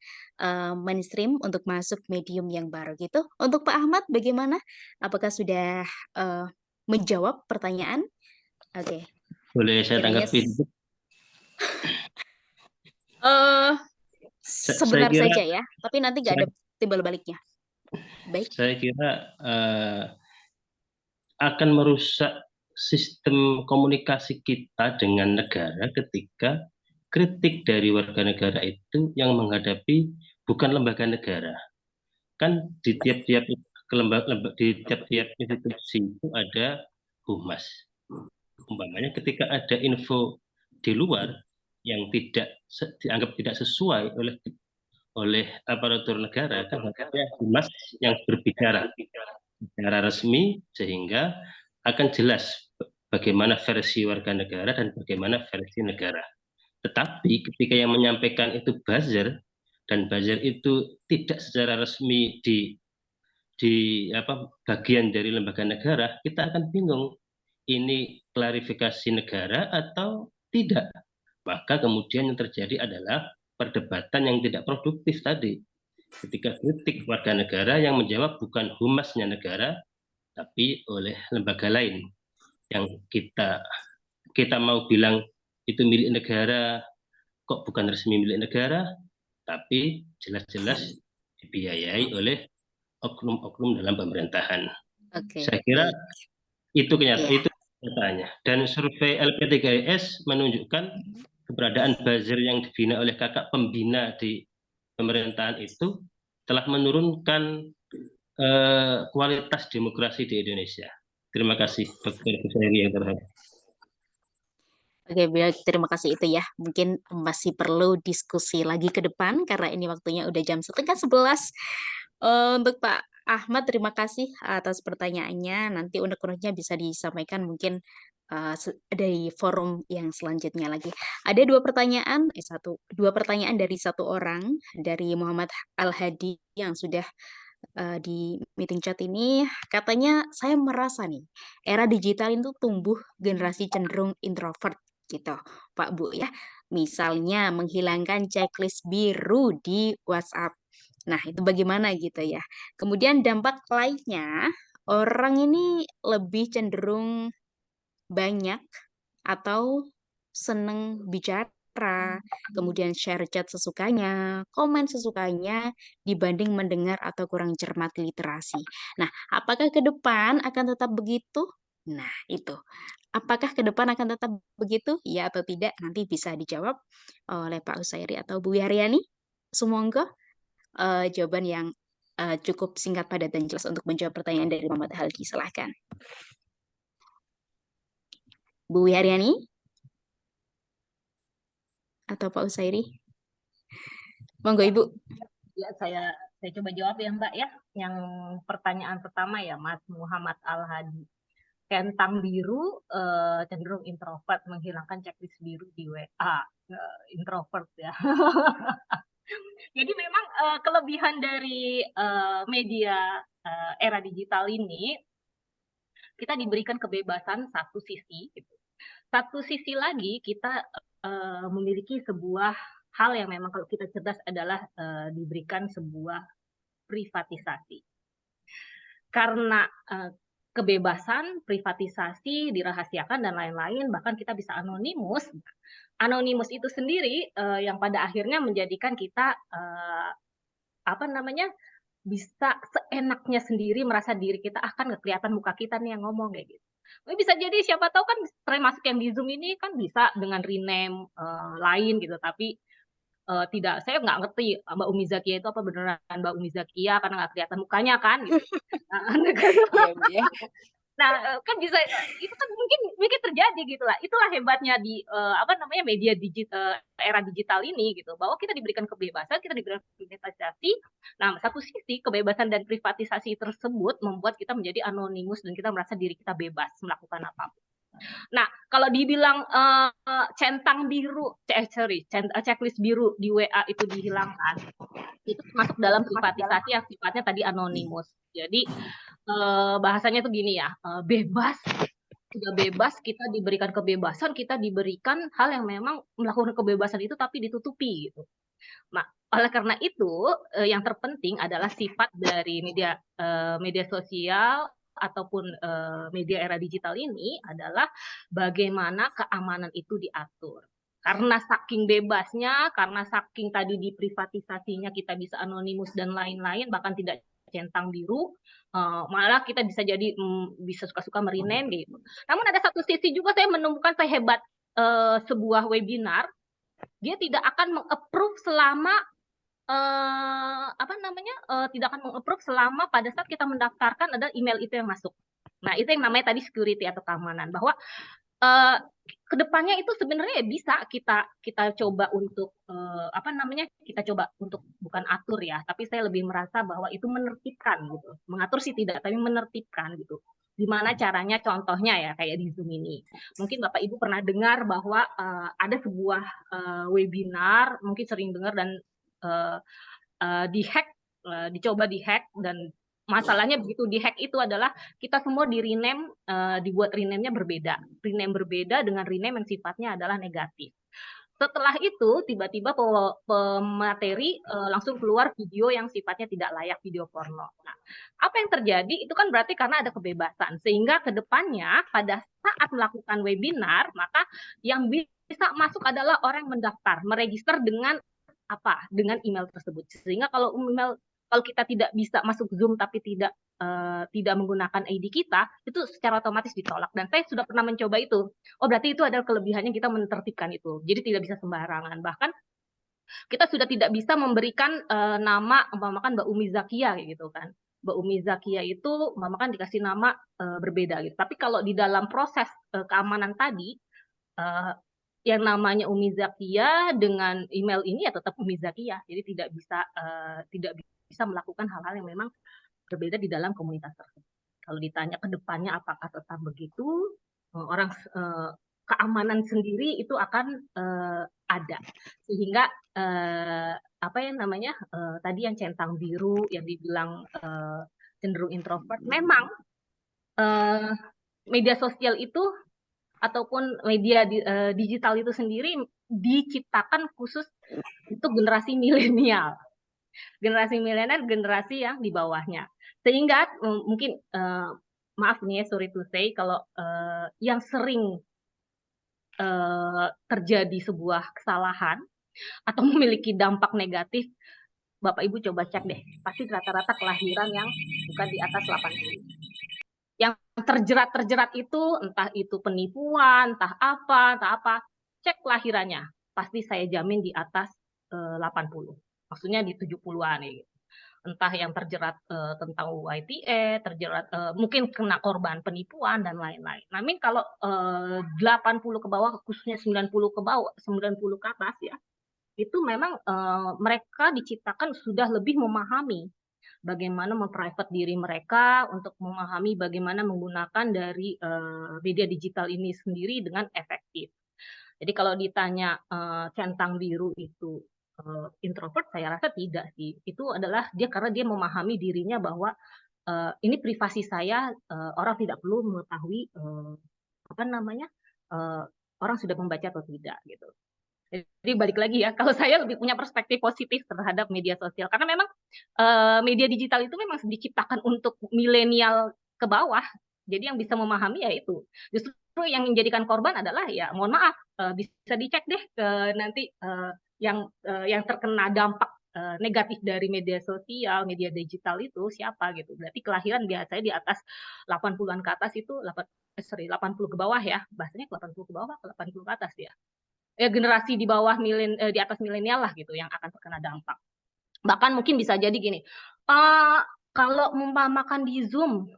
mainstream untuk masuk medium yang baru gitu. Untuk Pak Ahmad bagaimana? Apakah sudah menjawab pertanyaan? Oke. Boleh saya Sepertinya tanggapi? Eh, Saya sebenar kira saja ya, tapi nanti nggak ada timbal baliknya. Baik. saya kira akan merusak sistem komunikasi kita dengan negara ketika kritik dari warga negara itu yang menghadapi bukan lembaga negara. Kan di tiap-tiap di tiap-tiap institusi itu ada humas. Umpamanya ketika ada info di luar yang dianggap tidak sesuai oleh aparatur negara, kan harusnya humas yang berbicara secara resmi sehingga akan jelas bagaimana versi warga negara dan bagaimana versi negara. Tetapi ketika yang menyampaikan itu buzzer dan buzzer itu tidak secara resmi bagian dari lembaga negara, kita akan bingung ini klarifikasi negara atau tidak. Maka kemudian yang terjadi adalah perdebatan yang tidak produktif tadi. Ketika kritik warga negara yang menjawab bukan humasnya negara, tapi oleh lembaga lain yang kita mau bilang itu milik negara, kok bukan resmi milik negara, tapi jelas-jelas dibiayai oleh oknum-oknum dalam pemerintahan. Oke. Saya kira itu kenyataan, Iya. itu kenyataannya. Dan survei LP3S menunjukkan keberadaan buzzer yang dibina oleh kakak pembina di pemerintahan itu telah menurunkan kualitas demokrasi di Indonesia. Terima kasih, Dr. Husairi yang terhormat. Oke, baik, terima kasih itu ya. Mungkin masih perlu diskusi lagi ke depan karena ini waktunya udah jam 10:30. Untuk Pak Ahmad, terima kasih atas pertanyaannya. Nanti unek-uneknya bisa disampaikan mungkin dari forum yang selanjutnya lagi. Ada dua pertanyaan dari satu orang dari Muhammad Al-Hadi yang sudah di meeting chat ini. Katanya saya merasa nih era digital itu tumbuh generasi cenderung introvert gitu, Pak Bu ya. Misalnya menghilangkan checklist biru di WhatsApp. Nah, itu bagaimana gitu ya. Kemudian dampak lainnya, orang ini lebih cenderung banyak atau seneng bicara, kemudian share chat sesukanya, komen sesukanya, dibanding mendengar atau kurang cermat literasi. Nah, apakah ke depan akan tetap begitu? Nah, itu. Apakah ke depan akan tetap begitu? Ya atau tidak? Nanti bisa dijawab oleh Pak Husairi atau Bu Wiharyani. Semoga jawaban yang cukup singkat, padat, dan jelas untuk menjawab pertanyaan dari Muhammad Halki. Silahkan. Bu Wiharyani atau Pak Husairi? Monggo Ibu. Ya, saya coba jawab ya Mbak ya. Yang pertanyaan pertama ya Mas Muhammad Al-Hadi. Centang biru cenderung introvert, menghilangkan checklist biru di WA. Introvert ya. Jadi memang kelebihan dari media era digital ini, kita diberikan kebebasan satu sisi. Gitu. Satu sisi lagi kita memiliki sebuah hal yang memang kalau kita cerdas adalah diberikan sebuah privatisasi. Karena kebebasan, privatisasi, dirahasiakan dan lain-lain, bahkan kita bisa anonimus. Anonimus itu sendiri yang pada akhirnya menjadikan kita bisa seenaknya sendiri merasa diri kita akan kelihatan muka kita nih yang ngomong kayak gitu. Bisa jadi siapa tahu kan termasuk yang di Zoom ini kan bisa dengan rename lain gitu, tapi tidak, saya nggak ngerti Mbak Umi Zakia itu apa beneran Mbak Umi Zakia karena nggak kelihatan mukanya kan gitu. Nah, kan bisa itu kan mungkin terjadi gitu lah. Itulah hebatnya di media digital era digital ini gitu, bahwa kita diberikan kebebasan, kita diberikan privatisasi. Nah, satu sisi kebebasan dan privatisasi tersebut membuat kita menjadi anonimus dan kita merasa diri kita bebas melakukan apapun. Nah, kalau dibilang centang biru, checklist biru di WA itu dihilangkan, itu masuk dalam privatisasi yang sifatnya tadi anonimus. Jadi bahasanya tuh gini ya, bebas, sudah bebas, kita diberikan kebebasan, kita diberikan hal yang memang melakukan kebebasan itu tapi ditutupi gitu. Nah, oleh karena itu yang terpenting adalah sifat dari media sosial ataupun media era digital ini adalah bagaimana keamanan itu diatur. Karena saking bebasnya, karena saking tadi diprivatisasinya kita bisa anonimus dan lain-lain, bahkan tidak centang biru, malah kita bisa jadi bisa suka-suka merename gitu. Namun ada satu sisi juga saya menemukan saya hebat sebuah webinar, dia tidak akan meng-approve selama tidak akan meng-approve selama pada saat kita mendaftarkan ada email itu yang masuk. Nah, itu yang namanya tadi security atau keamanan, bahwa kedepannya itu sebenarnya bisa kita coba untuk kita coba untuk bukan atur ya, tapi saya lebih merasa bahwa itu menertibkan gitu. Mengatur sih tidak, tapi menertibkan gitu. Gimana caranya? Contohnya ya kayak di Zoom ini. Mungkin Bapak Ibu pernah dengar bahwa ada sebuah webinar, mungkin sering dengar dan dihack, dicoba dihack, dan masalahnya begitu dihack itu adalah kita semua di rename, dibuat rename-nya berbeda. Rename berbeda dengan rename yang sifatnya adalah negatif. Setelah itu tiba-tiba pemateri langsung keluar video yang sifatnya tidak layak, video porno. Nah, apa yang terjadi itu kan berarti karena ada kebebasan, sehingga kedepannya pada saat melakukan webinar maka yang bisa masuk adalah orang yang mendaftar, meregister dengan dengan email tersebut. Sehingga kalau kita tidak bisa masuk Zoom tapi tidak menggunakan ID kita, itu secara otomatis ditolak. Dan saya sudah pernah mencoba itu. Oh, berarti itu adalah kelebihannya kita menertibkan itu. Jadi tidak bisa sembarangan. Bahkan kita sudah tidak bisa memberikan nama umpamakan Mbak Umi Zakia gitu kan. Mbak Umi Zakia itu umpamakan dikasih nama berbeda gitu. Tapi kalau di dalam proses keamanan tadi, yang namanya Umi Zakia dengan email ini ya tetap Umi Zakia. Jadi tidak bisa melakukan hal-hal yang memang berbeda di dalam komunitas tersebut. Kalau ditanya ke depannya apakah tetap begitu, orang keamanan sendiri itu akan ada. Sehingga tadi yang centang biru yang dibilang cenderung introvert, memang media sosial itu ataupun media digital itu sendiri diciptakan khusus untuk generasi milenial. Generasi milenial, generasi yang di bawahnya. Sehingga mungkin, maaf nih ya, sorry to say, kalau yang sering terjadi sebuah kesalahan atau memiliki dampak negatif, Bapak Ibu coba cek deh, pasti rata-rata kelahiran yang bukan di atas 80. Yang terjerat itu, entah itu penipuan, entah apa, cek kelahirannya. Pasti saya jamin di atas 80. Maksudnya di 70-an ya. Entah yang terjerat tentang UITE, terjerat mungkin kena korban penipuan dan lain-lain. Namun kalau 80 ke bawah, khususnya 90 ke bawah, 90 ke atas ya, itu memang mereka diciptakan sudah lebih memahami bagaimana memprivate diri mereka untuk memahami bagaimana menggunakan dari media digital ini sendiri dengan efektif. Jadi kalau ditanya centang biru itu introvert, saya rasa tidak sih. Itu adalah karena dia memahami dirinya bahwa ini privasi saya, orang tidak perlu mengetahui orang sudah membaca atau tidak gitu. Jadi balik lagi ya, kalau saya lebih punya perspektif positif terhadap media sosial, karena memang media digital itu memang diciptakan untuk milenial ke bawah. Jadi yang bisa memahami ya itu. Justru yang menjadikan korban adalah ya mohon maaf, bisa dicek deh nanti yang terkena dampak negatif dari media sosial, media digital itu siapa gitu. Berarti kelahiran biasanya di atas 80-an ke atas itu 80 ke bawah ya. Bahasanya 80 ke bawah ke 80 ke atas ya. Ya generasi di bawah di atas milenial lah gitu yang akan terkena dampak. Bahkan mungkin bisa jadi gini, kalau mengumpamakan di Zoom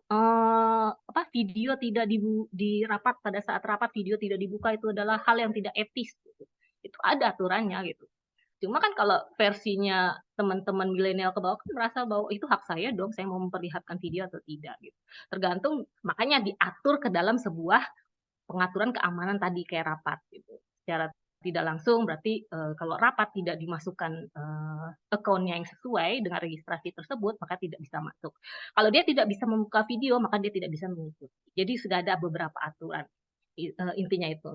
video tidak di rapat, pada saat rapat video tidak dibuka, itu adalah hal yang tidak etis gitu. Itu ada aturannya gitu. Cuma kan kalau versinya teman-teman milenial ke bawah kan merasa bahwa itu hak saya dong, saya mau memperlihatkan video atau tidak gitu. Tergantung, makanya diatur ke dalam sebuah pengaturan keamanan tadi kayak rapat gitu. Secara tidak langsung berarti kalau rapat tidak dimasukkan account-nya yang sesuai dengan registrasi tersebut, maka tidak bisa masuk. Kalau dia tidak bisa membuka video, maka dia tidak bisa mengikuti. Jadi sudah ada beberapa aturan. Intinya itu.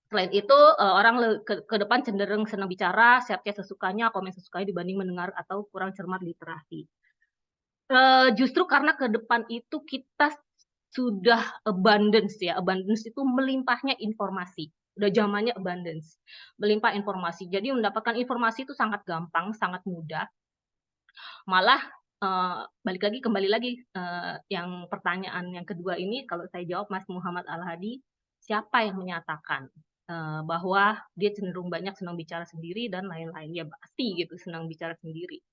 Selain itu, orang ke depan cenderung senang bicara, share-nya sesukanya, komen sesukanya dibanding mendengar atau kurang cermat literasi. Justru karena ke depan itu kita sudah abundance ya, abundance itu melimpahnya informasi. Udah zamannya abundance, melimpah informasi. Jadi mendapatkan informasi itu sangat gampang, sangat mudah. Malah kembali lagi yang pertanyaan yang kedua ini, kalau saya jawab Mas Muhammad Al-Hadi, siapa yang menyatakan bahwa dia cenderung banyak senang bicara sendiri dan lain-lain? Ya pasti gitu, senang bicara sendiri.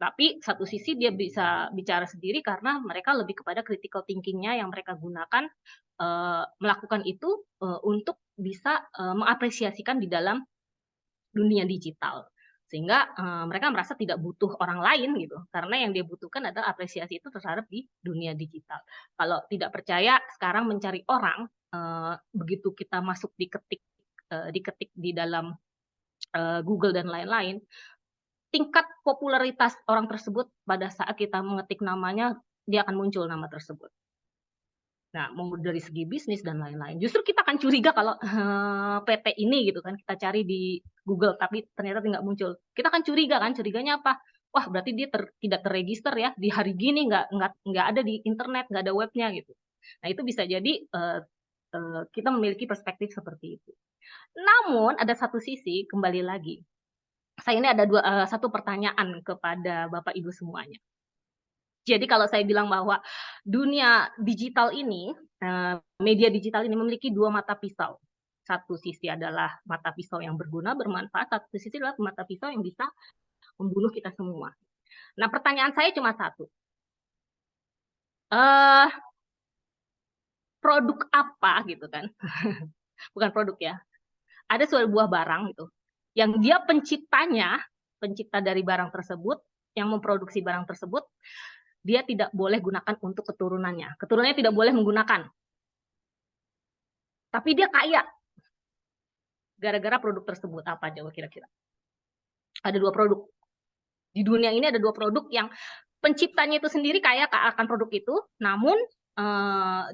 Tapi satu sisi dia bisa bicara sendiri karena mereka lebih kepada critical thinking-nya yang mereka gunakan melakukan itu untuk bisa mengapresiasikan di dalam dunia digital. Sehingga mereka merasa tidak butuh orang lain gitu. Karena yang dia butuhkan adalah apresiasi itu terhadap di dunia digital. Kalau tidak percaya, sekarang mencari orang, begitu kita masuk diketik di dalam Google dan lain-lain, tingkat popularitas orang tersebut pada saat kita mengetik namanya, dia akan muncul nama tersebut. Nah, mau dari segi bisnis dan lain-lain. Justru kita akan curiga kalau PT ini gitu kan, kita cari di Google, tapi ternyata tidak muncul. Kita akan curiga kan, curiganya apa? Wah, berarti dia tidak terregister ya, di hari gini nggak ada di internet, nggak ada webnya gitu. Nah, itu bisa jadi kita memiliki perspektif seperti itu. Namun, ada satu sisi, kembali lagi, saya ini ada satu pertanyaan kepada Bapak Ibu semuanya. Jadi kalau saya bilang bahwa dunia digital ini, media digital ini memiliki dua mata pisau. Satu sisi adalah mata pisau yang berguna, bermanfaat. Satu sisi adalah mata pisau yang bisa membunuh kita semua. Nah, pertanyaan saya cuma satu. Produk apa gitu kan? Bukan produk ya. Ada sebuah barang gitu, yang dia pencipta dari barang tersebut, yang memproduksi barang tersebut, dia tidak boleh gunakan untuk keturunannya. Keturunannya tidak boleh menggunakan. Tapi dia kaya. Gara-gara produk tersebut. Apa coba kira-kira? Ada dua produk. Di dunia ini ada dua produk yang penciptanya itu sendiri kaya akan produk itu, namun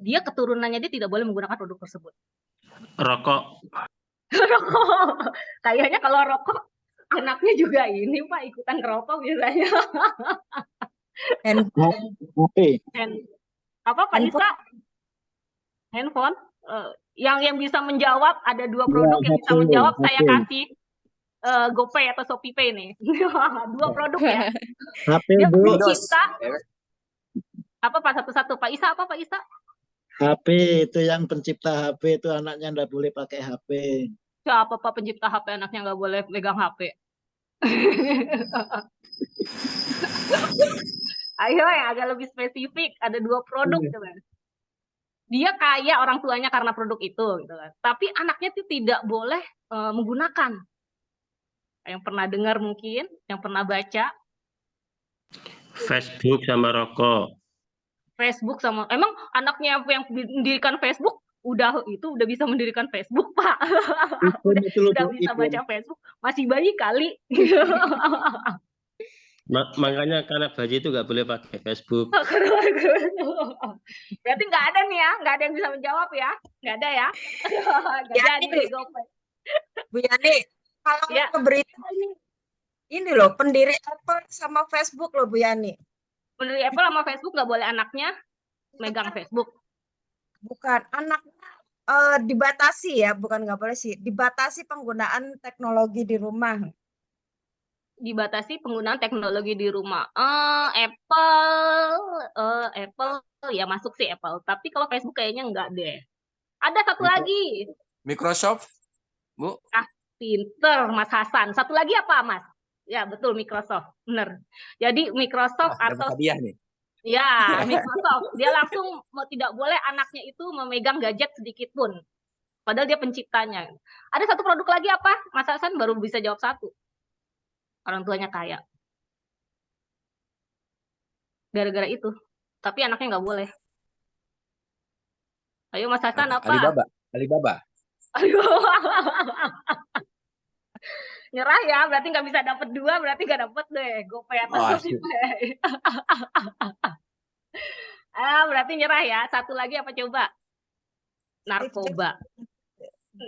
dia keturunannya dia tidak boleh menggunakan produk tersebut. Rokok. Rokok. Kayaknya kalau rokok, anaknya juga ini Pak, ikutan ngerokok biasanya. Handphone. Apa Pak Isa? Handphone. Yang bisa menjawab, ada dua produk yang bisa menjawab, saya kasih GoPay atau ShopeePay nih. Dua produk ya. HP, Dia Bu. pencipta. Apa Pak satu-satu? Pak Isa apa Pak Isa? HP itu yang pencipta HP itu anaknya nggak boleh pakai HP. Siapa Pak pencipta HP anaknya nggak boleh pegang HP? Ayo yang agak lebih spesifik, ada dua produk coba. Dia kaya orang tuanya karena produk itu gitu kan. Tapi anaknya itu tidak boleh menggunakan. Yang pernah dengar mungkin, yang pernah baca. Facebook sama rokok. Facebook sama, emang anaknya yang mendirikan Facebook udah bisa mendirikan Facebook Pak. udah bisa baca Facebook, masih bayi kali. Makanya karena bayi itu nggak boleh pakai Facebook. Berarti nggak ada nih ya, nggak ada yang bisa menjawab ya, nggak ada ya. Nggak jadi Bu Yani, kalau ya. berita ini loh, pendiri Apple sama Facebook loh Bu Yani. Pendiri Apple sama Facebook nggak boleh anaknya megang Facebook. Bukan, anaknya dibatasi ya, bukan nggak boleh sih, dibatasi penggunaan teknologi di rumah. Dibatasi penggunaan teknologi di rumah. Apple ya masuk sih Apple. Tapi kalau Facebook kayaknya enggak deh. Ada satu lagi. Microsoft, Bu. Pinter Mas Hasan. Satu lagi apa Mas? Ya betul, Microsoft. Bener. Jadi Microsoft atau hadiah nih. Ya, Microsoft. Dia langsung tidak boleh anaknya itu memegang gadget sedikit pun. Padahal dia penciptanya. Ada satu produk lagi apa? Mas Hasan baru bisa jawab satu. Orang tuanya kaya. Gara-gara itu. Tapi anaknya nggak boleh. Ayo Mas Hasan apa? Alibaba. Nyerah ya, berarti nggak bisa dapat dua, berarti nggak dapat deh. GoPay atau ShopeePay. Berarti nyerah ya. Satu lagi apa coba? Narkoba.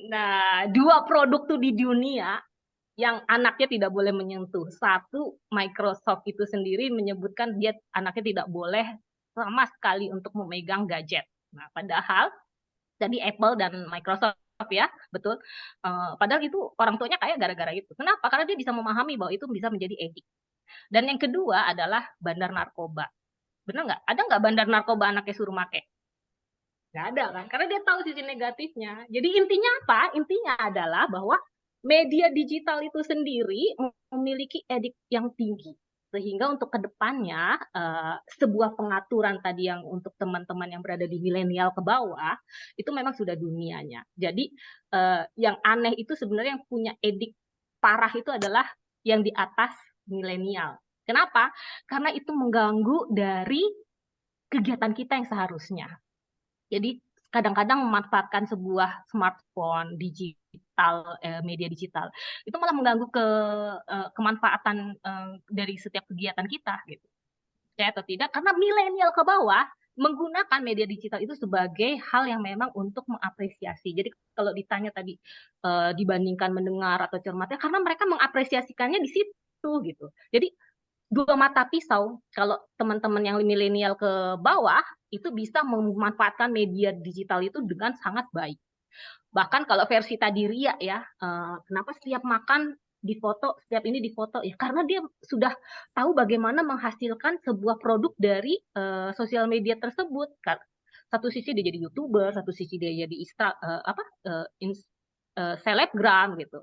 Nah, dua produk tuh di dunia yang anaknya tidak boleh menyentuh. Satu, Microsoft itu sendiri menyebutkan dia anaknya tidak boleh sama sekali untuk memegang gadget. Nah, padahal tadi Apple dan Microsoft ya, betul. Padahal itu orang tuanya kayak gara-gara itu. Kenapa? Karena dia bisa memahami bahwa itu bisa menjadi edik. Dan yang kedua adalah bandar narkoba. Benar nggak? Ada nggak bandar narkoba anaknya suruh make? Nggak ada kan? Karena dia tahu sisi negatifnya. Jadi intinya apa? Intinya adalah bahwa media digital itu sendiri memiliki edik yang tinggi. Sehingga untuk kedepannya sebuah pengaturan tadi yang untuk teman-teman yang berada di milenial ke bawah itu memang sudah dunianya. Jadi yang aneh itu sebenarnya yang punya edik parah itu adalah yang di atas milenial. Kenapa? Karena itu mengganggu dari kegiatan kita yang seharusnya. Jadi kadang-kadang memanfaatkan sebuah smartphone digital, media digital, itu malah mengganggu kemanfaatan dari setiap kegiatan kita, gitu. Ya atau tidak? Karena milenial ke bawah menggunakan media digital itu sebagai hal yang memang untuk mengapresiasi. Jadi kalau ditanya tadi dibandingkan mendengar atau cermatnya, karena mereka mengapresiasikannya di situ, gitu. Jadi dua mata pisau, kalau teman-teman yang milenial ke bawah itu bisa memanfaatkan media digital itu dengan sangat baik. Bahkan kalau versi tadi Ria ya, kenapa setiap makan difoto, setiap ini difoto ya, karena dia sudah tahu bagaimana menghasilkan sebuah produk dari sosial media tersebut. Satu sisi dia jadi YouTuber, satu sisi dia jadi selebgram gitu.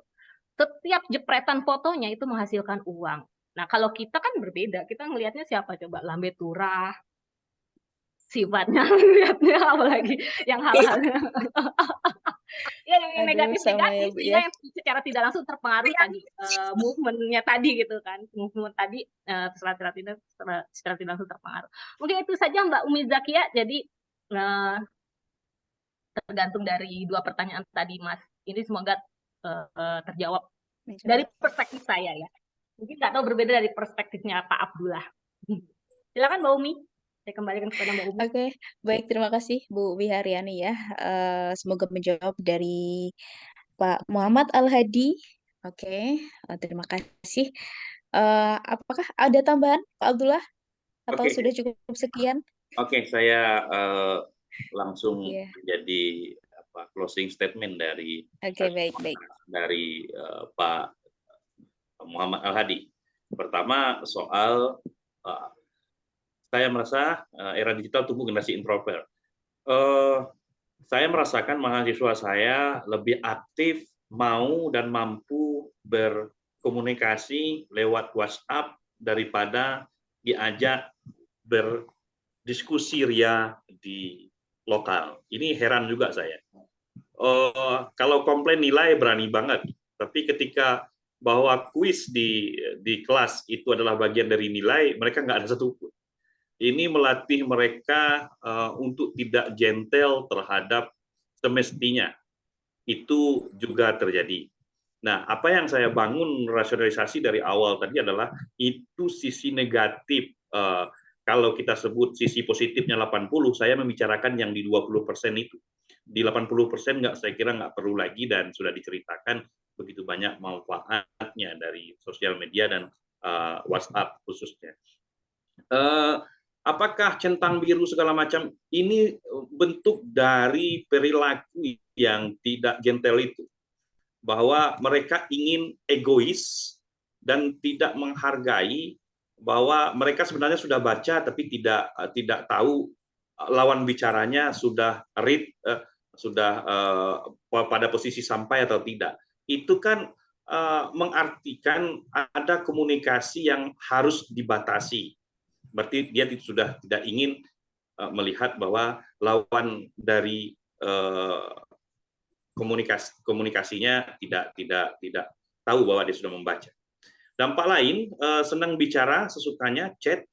Setiap jepretan fotonya itu menghasilkan uang. Nah, kalau kita kan berbeda. Kita ngelihatnya siapa coba? Lambe Turah. Sifatnya ngelihatnya apalagi yang hal-hal ya yang negatif-negatif sehingga yang secara tidak langsung terpengaruh tadi movement-nya tadi gitu kan. Movement tadi secara tidak langsung terpengaruh. Mungkin itu saja Mbak Umi Zakia. Jadi tergantung dari dua pertanyaan tadi Mas. Ini semoga terjawab dari perspektif saya ya. Mungkin nggak tahu berbeda dari perspektifnya Pak Abdullah. Silakan Mbak Umi. Saya kembalikan kepada Mbak Umi. Oke, baik, terima kasih Bu Wiharyani ya. Semoga menjawab dari Pak Muhammad Al-Hadi. Oke, terima kasih. Apakah ada tambahan Pak Abdullah? Atau sudah cukup sekian? Oke, saya langsung menjadi closing statement dari dari Pak Muhammad Al-Hadi. Pertama, soal saya merasa era digital tumbuh generasi introvert. Saya merasakan mahasiswa saya lebih aktif, mau dan mampu berkomunikasi lewat WhatsApp daripada diajak berdiskusi ria di lokal. Ini heran juga saya. Kalau komplain nilai berani banget, tapi ketika bahwa kuis di kelas itu adalah bagian dari nilai, mereka nggak ada satupun. Ini melatih mereka untuk tidak gentle terhadap semestinya. Itu juga terjadi. Nah, apa yang saya bangun rasionalisasi dari awal tadi adalah itu sisi negatif. Kalau kita sebut sisi positifnya 80, saya membicarakan yang di 20% itu. Di 80% saya kira nggak perlu lagi dan sudah diceritakan begitu banyak manfaatnya dari sosial media dan WhatsApp khususnya. Apakah centang biru segala macam ini bentuk dari perilaku yang tidak gentle itu? Bahwa mereka ingin egois dan tidak menghargai bahwa mereka sebenarnya sudah baca tapi tidak tahu lawan bicaranya sudah read, sudah pada posisi sampai atau tidak. Itu kan mengartikan ada komunikasi yang harus dibatasi. Berarti dia sudah tidak ingin melihat bahwa lawan dari komunikasinya tidak tahu bahwa dia sudah membaca. Dampak lain, senang bicara sesukanya, chat.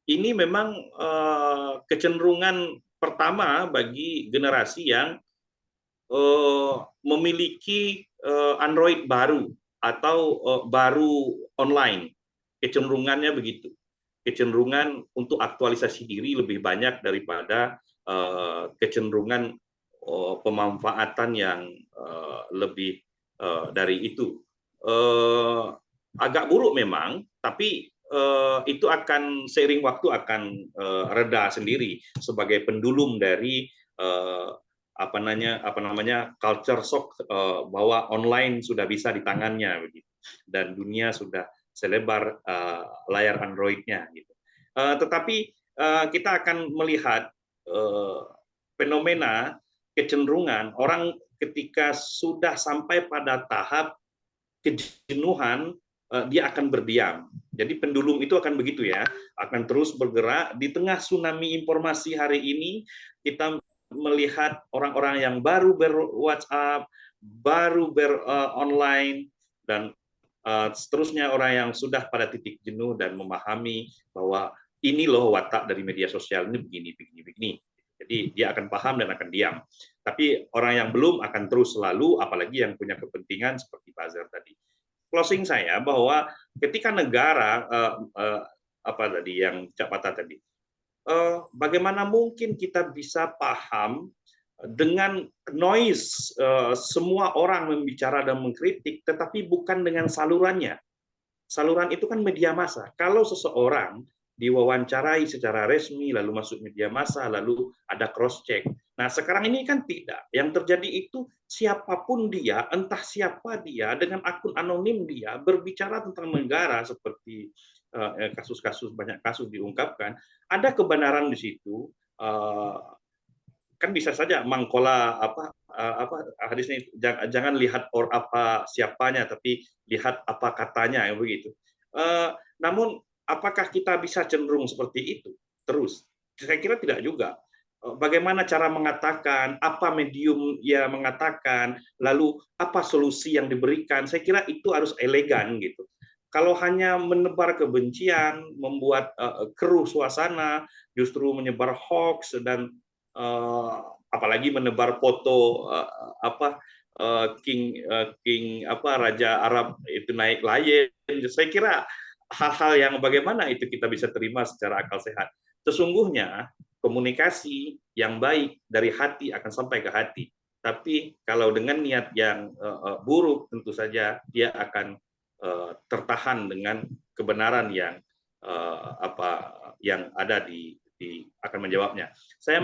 Ini memang kecenderungan pertama bagi generasi yang memiliki Android baru atau baru online. Kecenderungannya begitu. Kecenderungan untuk aktualisasi diri lebih banyak daripada kecenderungan pemanfaatan yang lebih dari itu. Agak buruk memang, tapi itu akan seiring waktu akan reda sendiri sebagai pendulum dari apa namanya culture shock bahwa online sudah bisa di tangannya begitu, dan dunia sudah selebar layar Android-nya gitu. Tetapi kita akan melihat fenomena kecenderungan orang ketika sudah sampai pada tahap kejenuhan, dia akan berdiam. Jadi pendulum itu akan begitu ya, akan terus bergerak di tengah tsunami informasi hari ini. Kita melihat orang-orang yang baru ber-WhatsApp, baru ber-online, dan seterusnya orang yang sudah pada titik jenuh dan memahami bahwa ini loh watak dari media sosial ini begini. Jadi dia akan paham dan akan diam. Tapi orang yang belum akan terus selalu, apalagi yang punya kepentingan seperti buzzer tadi. Closing saya bahwa ketika negara apa tadi yang Cak Pata tadi, bagaimana mungkin kita bisa paham dengan noise semua orang membicara dan mengkritik, tetapi bukan dengan salurannya. Saluran itu kan media massa. Kalau seseorang diwawancarai secara resmi, lalu masuk media massa, lalu ada cross check. Nah, sekarang ini kan tidak. Yang terjadi itu siapapun dia, entah siapa dia, dengan akun anonim dia berbicara tentang negara seperti kasus-kasus, banyak kasus diungkapkan, ada kebenaran di situ. Kan bisa saja mangkola apa hadisnya, jangan lihat apa siapanya, tapi lihat apa katanya, ya begitu. Namun apakah kita bisa cenderung seperti itu terus? Saya kira tidak juga. Bagaimana cara mengatakan, apa medium ia mengatakan, lalu apa solusi yang diberikan, saya kira itu harus elegan gitu. Kalau hanya menebar kebencian, membuat keruh suasana, justru menyebar hoax, dan apalagi menebar foto King Raja Arab itu naik lion, saya kira hal-hal yang bagaimana itu kita bisa terima secara akal sehat. Sesungguhnya komunikasi yang baik dari hati akan sampai ke hati. Tapi kalau dengan niat yang buruk, tentu saja dia akan tertahan dengan kebenaran yang yang ada akan menjawabnya. Saya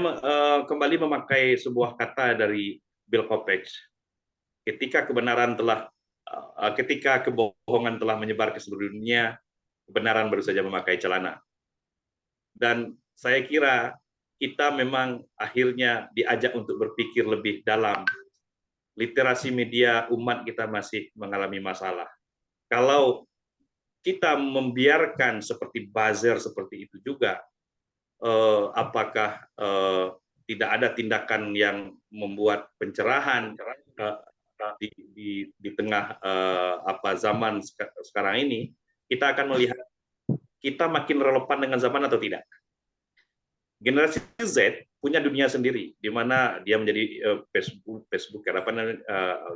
kembali memakai sebuah kata dari Bill Kopeck. Ketika kebohongan telah menyebar ke seluruh dunia, kebenaran baru saja memakai celana. Dan saya kira kita memang akhirnya diajak untuk berpikir lebih dalam. Literasi media umat kita masih mengalami masalah. Kalau kita membiarkan seperti buzzer seperti itu juga, apakah tidak ada tindakan yang membuat pencerahan di tengah zaman sekarang ini, kita akan melihat kita makin relevan dengan zaman atau tidak. Generasi Z punya dunia sendiri, di mana dia menjadi Facebooker,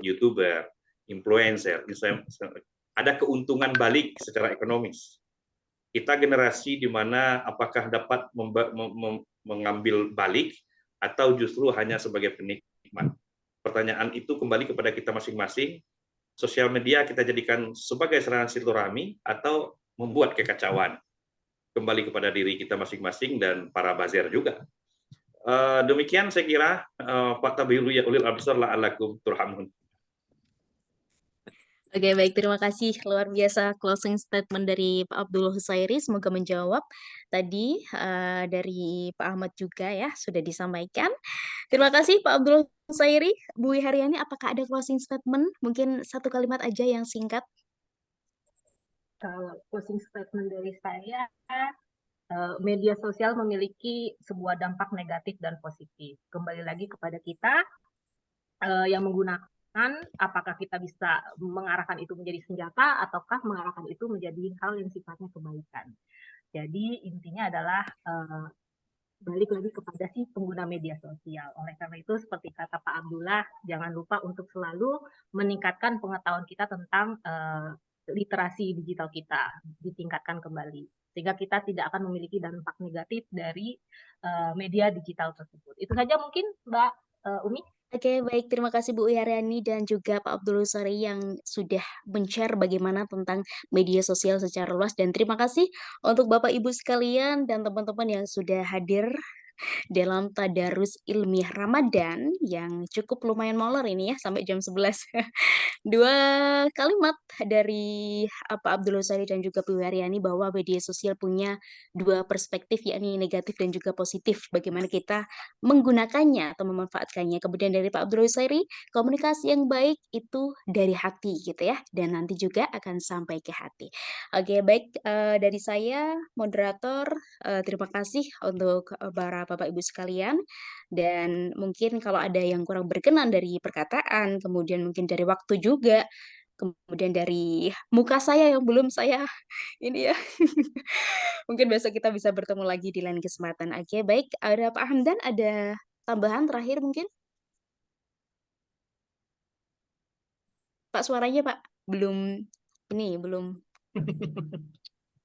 YouTuber, influencer, ada keuntungan balik secara ekonomis. Kita generasi di mana apakah dapat mengambil balik atau justru hanya sebagai penikmat. Pertanyaan itu kembali kepada kita masing-masing. Sosial media kita jadikan sebagai sarana silaturahmi atau membuat kekacauan. Kembali kepada diri kita masing-masing dan para buzzer juga. Demikian saya kira, fatabiru ya ulil absar la'allakum turhamun. Oke, baik. Terima kasih. Luar biasa closing statement dari Pak Abdul Husairi. Semoga menjawab tadi dari Pak Ahmad juga ya, sudah disampaikan. Terima kasih Pak Abdul Husairi. Bu Wiharyani, apakah ada closing statement? Mungkin satu kalimat aja yang singkat. Kalau closing statement dari saya, media sosial memiliki sebuah dampak negatif dan positif. Kembali lagi kepada kita yang menggunakan, apakah kita bisa mengarahkan itu menjadi senjata ataukah mengarahkan itu menjadi hal yang sifatnya kebaikan. Jadi intinya adalah balik lagi kepada si pengguna media sosial. Oleh karena itu, seperti kata Pak Abdullah, jangan lupa untuk selalu meningkatkan pengetahuan kita tentang literasi digital kita, ditingkatkan kembali. Sehingga kita tidak akan memiliki dampak negatif dari media digital tersebut. Itu saja mungkin Mbak Umi. Oke, baik. Terima kasih Bu Wiharyani dan juga Pak Abdul Husairi yang sudah men-share bagaimana tentang media sosial secara luas. Dan terima kasih untuk Bapak Ibu sekalian dan teman-teman yang sudah hadir dalam tadarus ilmiah Ramadan yang cukup lumayan molor ini ya sampai jam 11. Dua kalimat dari Pak Abdul Hussairi dan juga Bu Haryani bahwa media sosial punya dua perspektif yakni negatif dan juga positif. Bagaimana kita menggunakannya atau memanfaatkannya. Kemudian dari Pak Abdul Hussairi, komunikasi yang baik itu dari hati gitu ya dan nanti juga akan sampai ke hati. Oke, baik dari saya moderator terima kasih untuk para Bapak Ibu sekalian dan mungkin kalau ada yang kurang berkenan dari perkataan, kemudian mungkin dari waktu juga, kemudian dari muka saya yang belum saya ini ya. Mungkin besok kita bisa bertemu lagi di lain kesempatan. Oke, baik. Ada Pak Hamdan, ada tambahan terakhir mungkin? Pak suaranya Pak belum ini belum.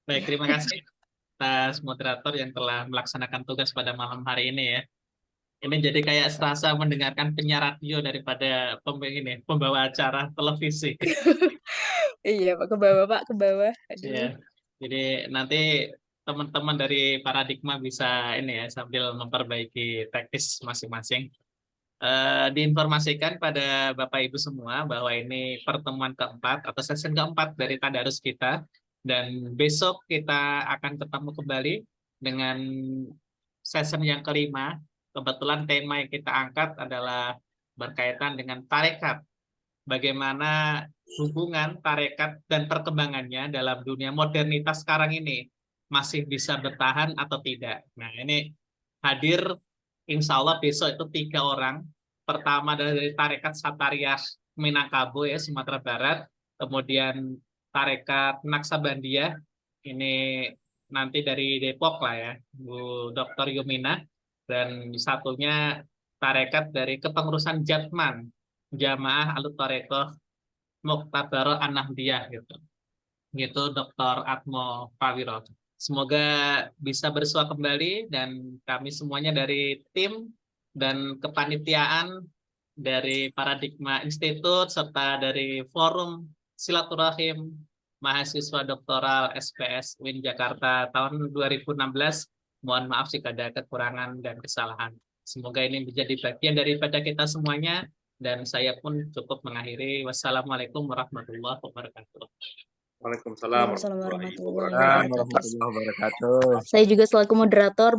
Baik, terima kasih atas moderator yang telah melaksanakan tugas pada malam hari ini ya. Ini jadi kayak serasa mendengarkan penyiar radio daripada pembawa acara televisi. Iya Pak, ke bawah Pak, ke bawah. Aduh. Ya, jadi nanti teman-teman dari Paradigma bisa ini ya sambil memperbaiki teknis masing-masing. Diinformasikan pada Bapak Ibu semua bahwa ini pertemuan keempat atau sesi keempat dari tadarus kita dan besok kita akan ketemu kembali dengan sesi yang kelima. Kebetulan tema yang kita angkat adalah berkaitan dengan tarekat. Bagaimana hubungan tarekat dan perkembangannya dalam dunia modernitas sekarang ini masih bisa bertahan atau tidak. Nah, ini hadir insya Allah besok itu 3 orang. Pertama dari tarekat Satariyah Minangkabau ya Sumatera Barat, kemudian tarekat Naksabandiyah ini nanti dari Depok lah ya, Bu Dr. Yumina, dan satunya tarekat dari kepengurusan Jatman, Jamaah Alut Tarekoh Muktabaroh An-Nahdiyah gitu. Gitu Dr. Atmo Prawiro. Semoga bisa bersua kembali dan kami semuanya dari tim dan kepanitiaan dari Paradigma Institute serta dari Forum Silaturahim Mahasiswa Doktoral SPS UIN Jakarta tahun 2016. Mohon maaf jika ada kekurangan dan kesalahan. Semoga ini menjadi bagian daripada kita semuanya dan saya pun cukup mengakhiri. Wassalamualaikum warahmatullahi wabarakatuh. Waalaikumsalam Waalaikumsalam warahmatullahi warahmatullahi wabarakatuh. wabarakatuh. Warahmatullahi wabarakatuh. Saya juga selaku moderator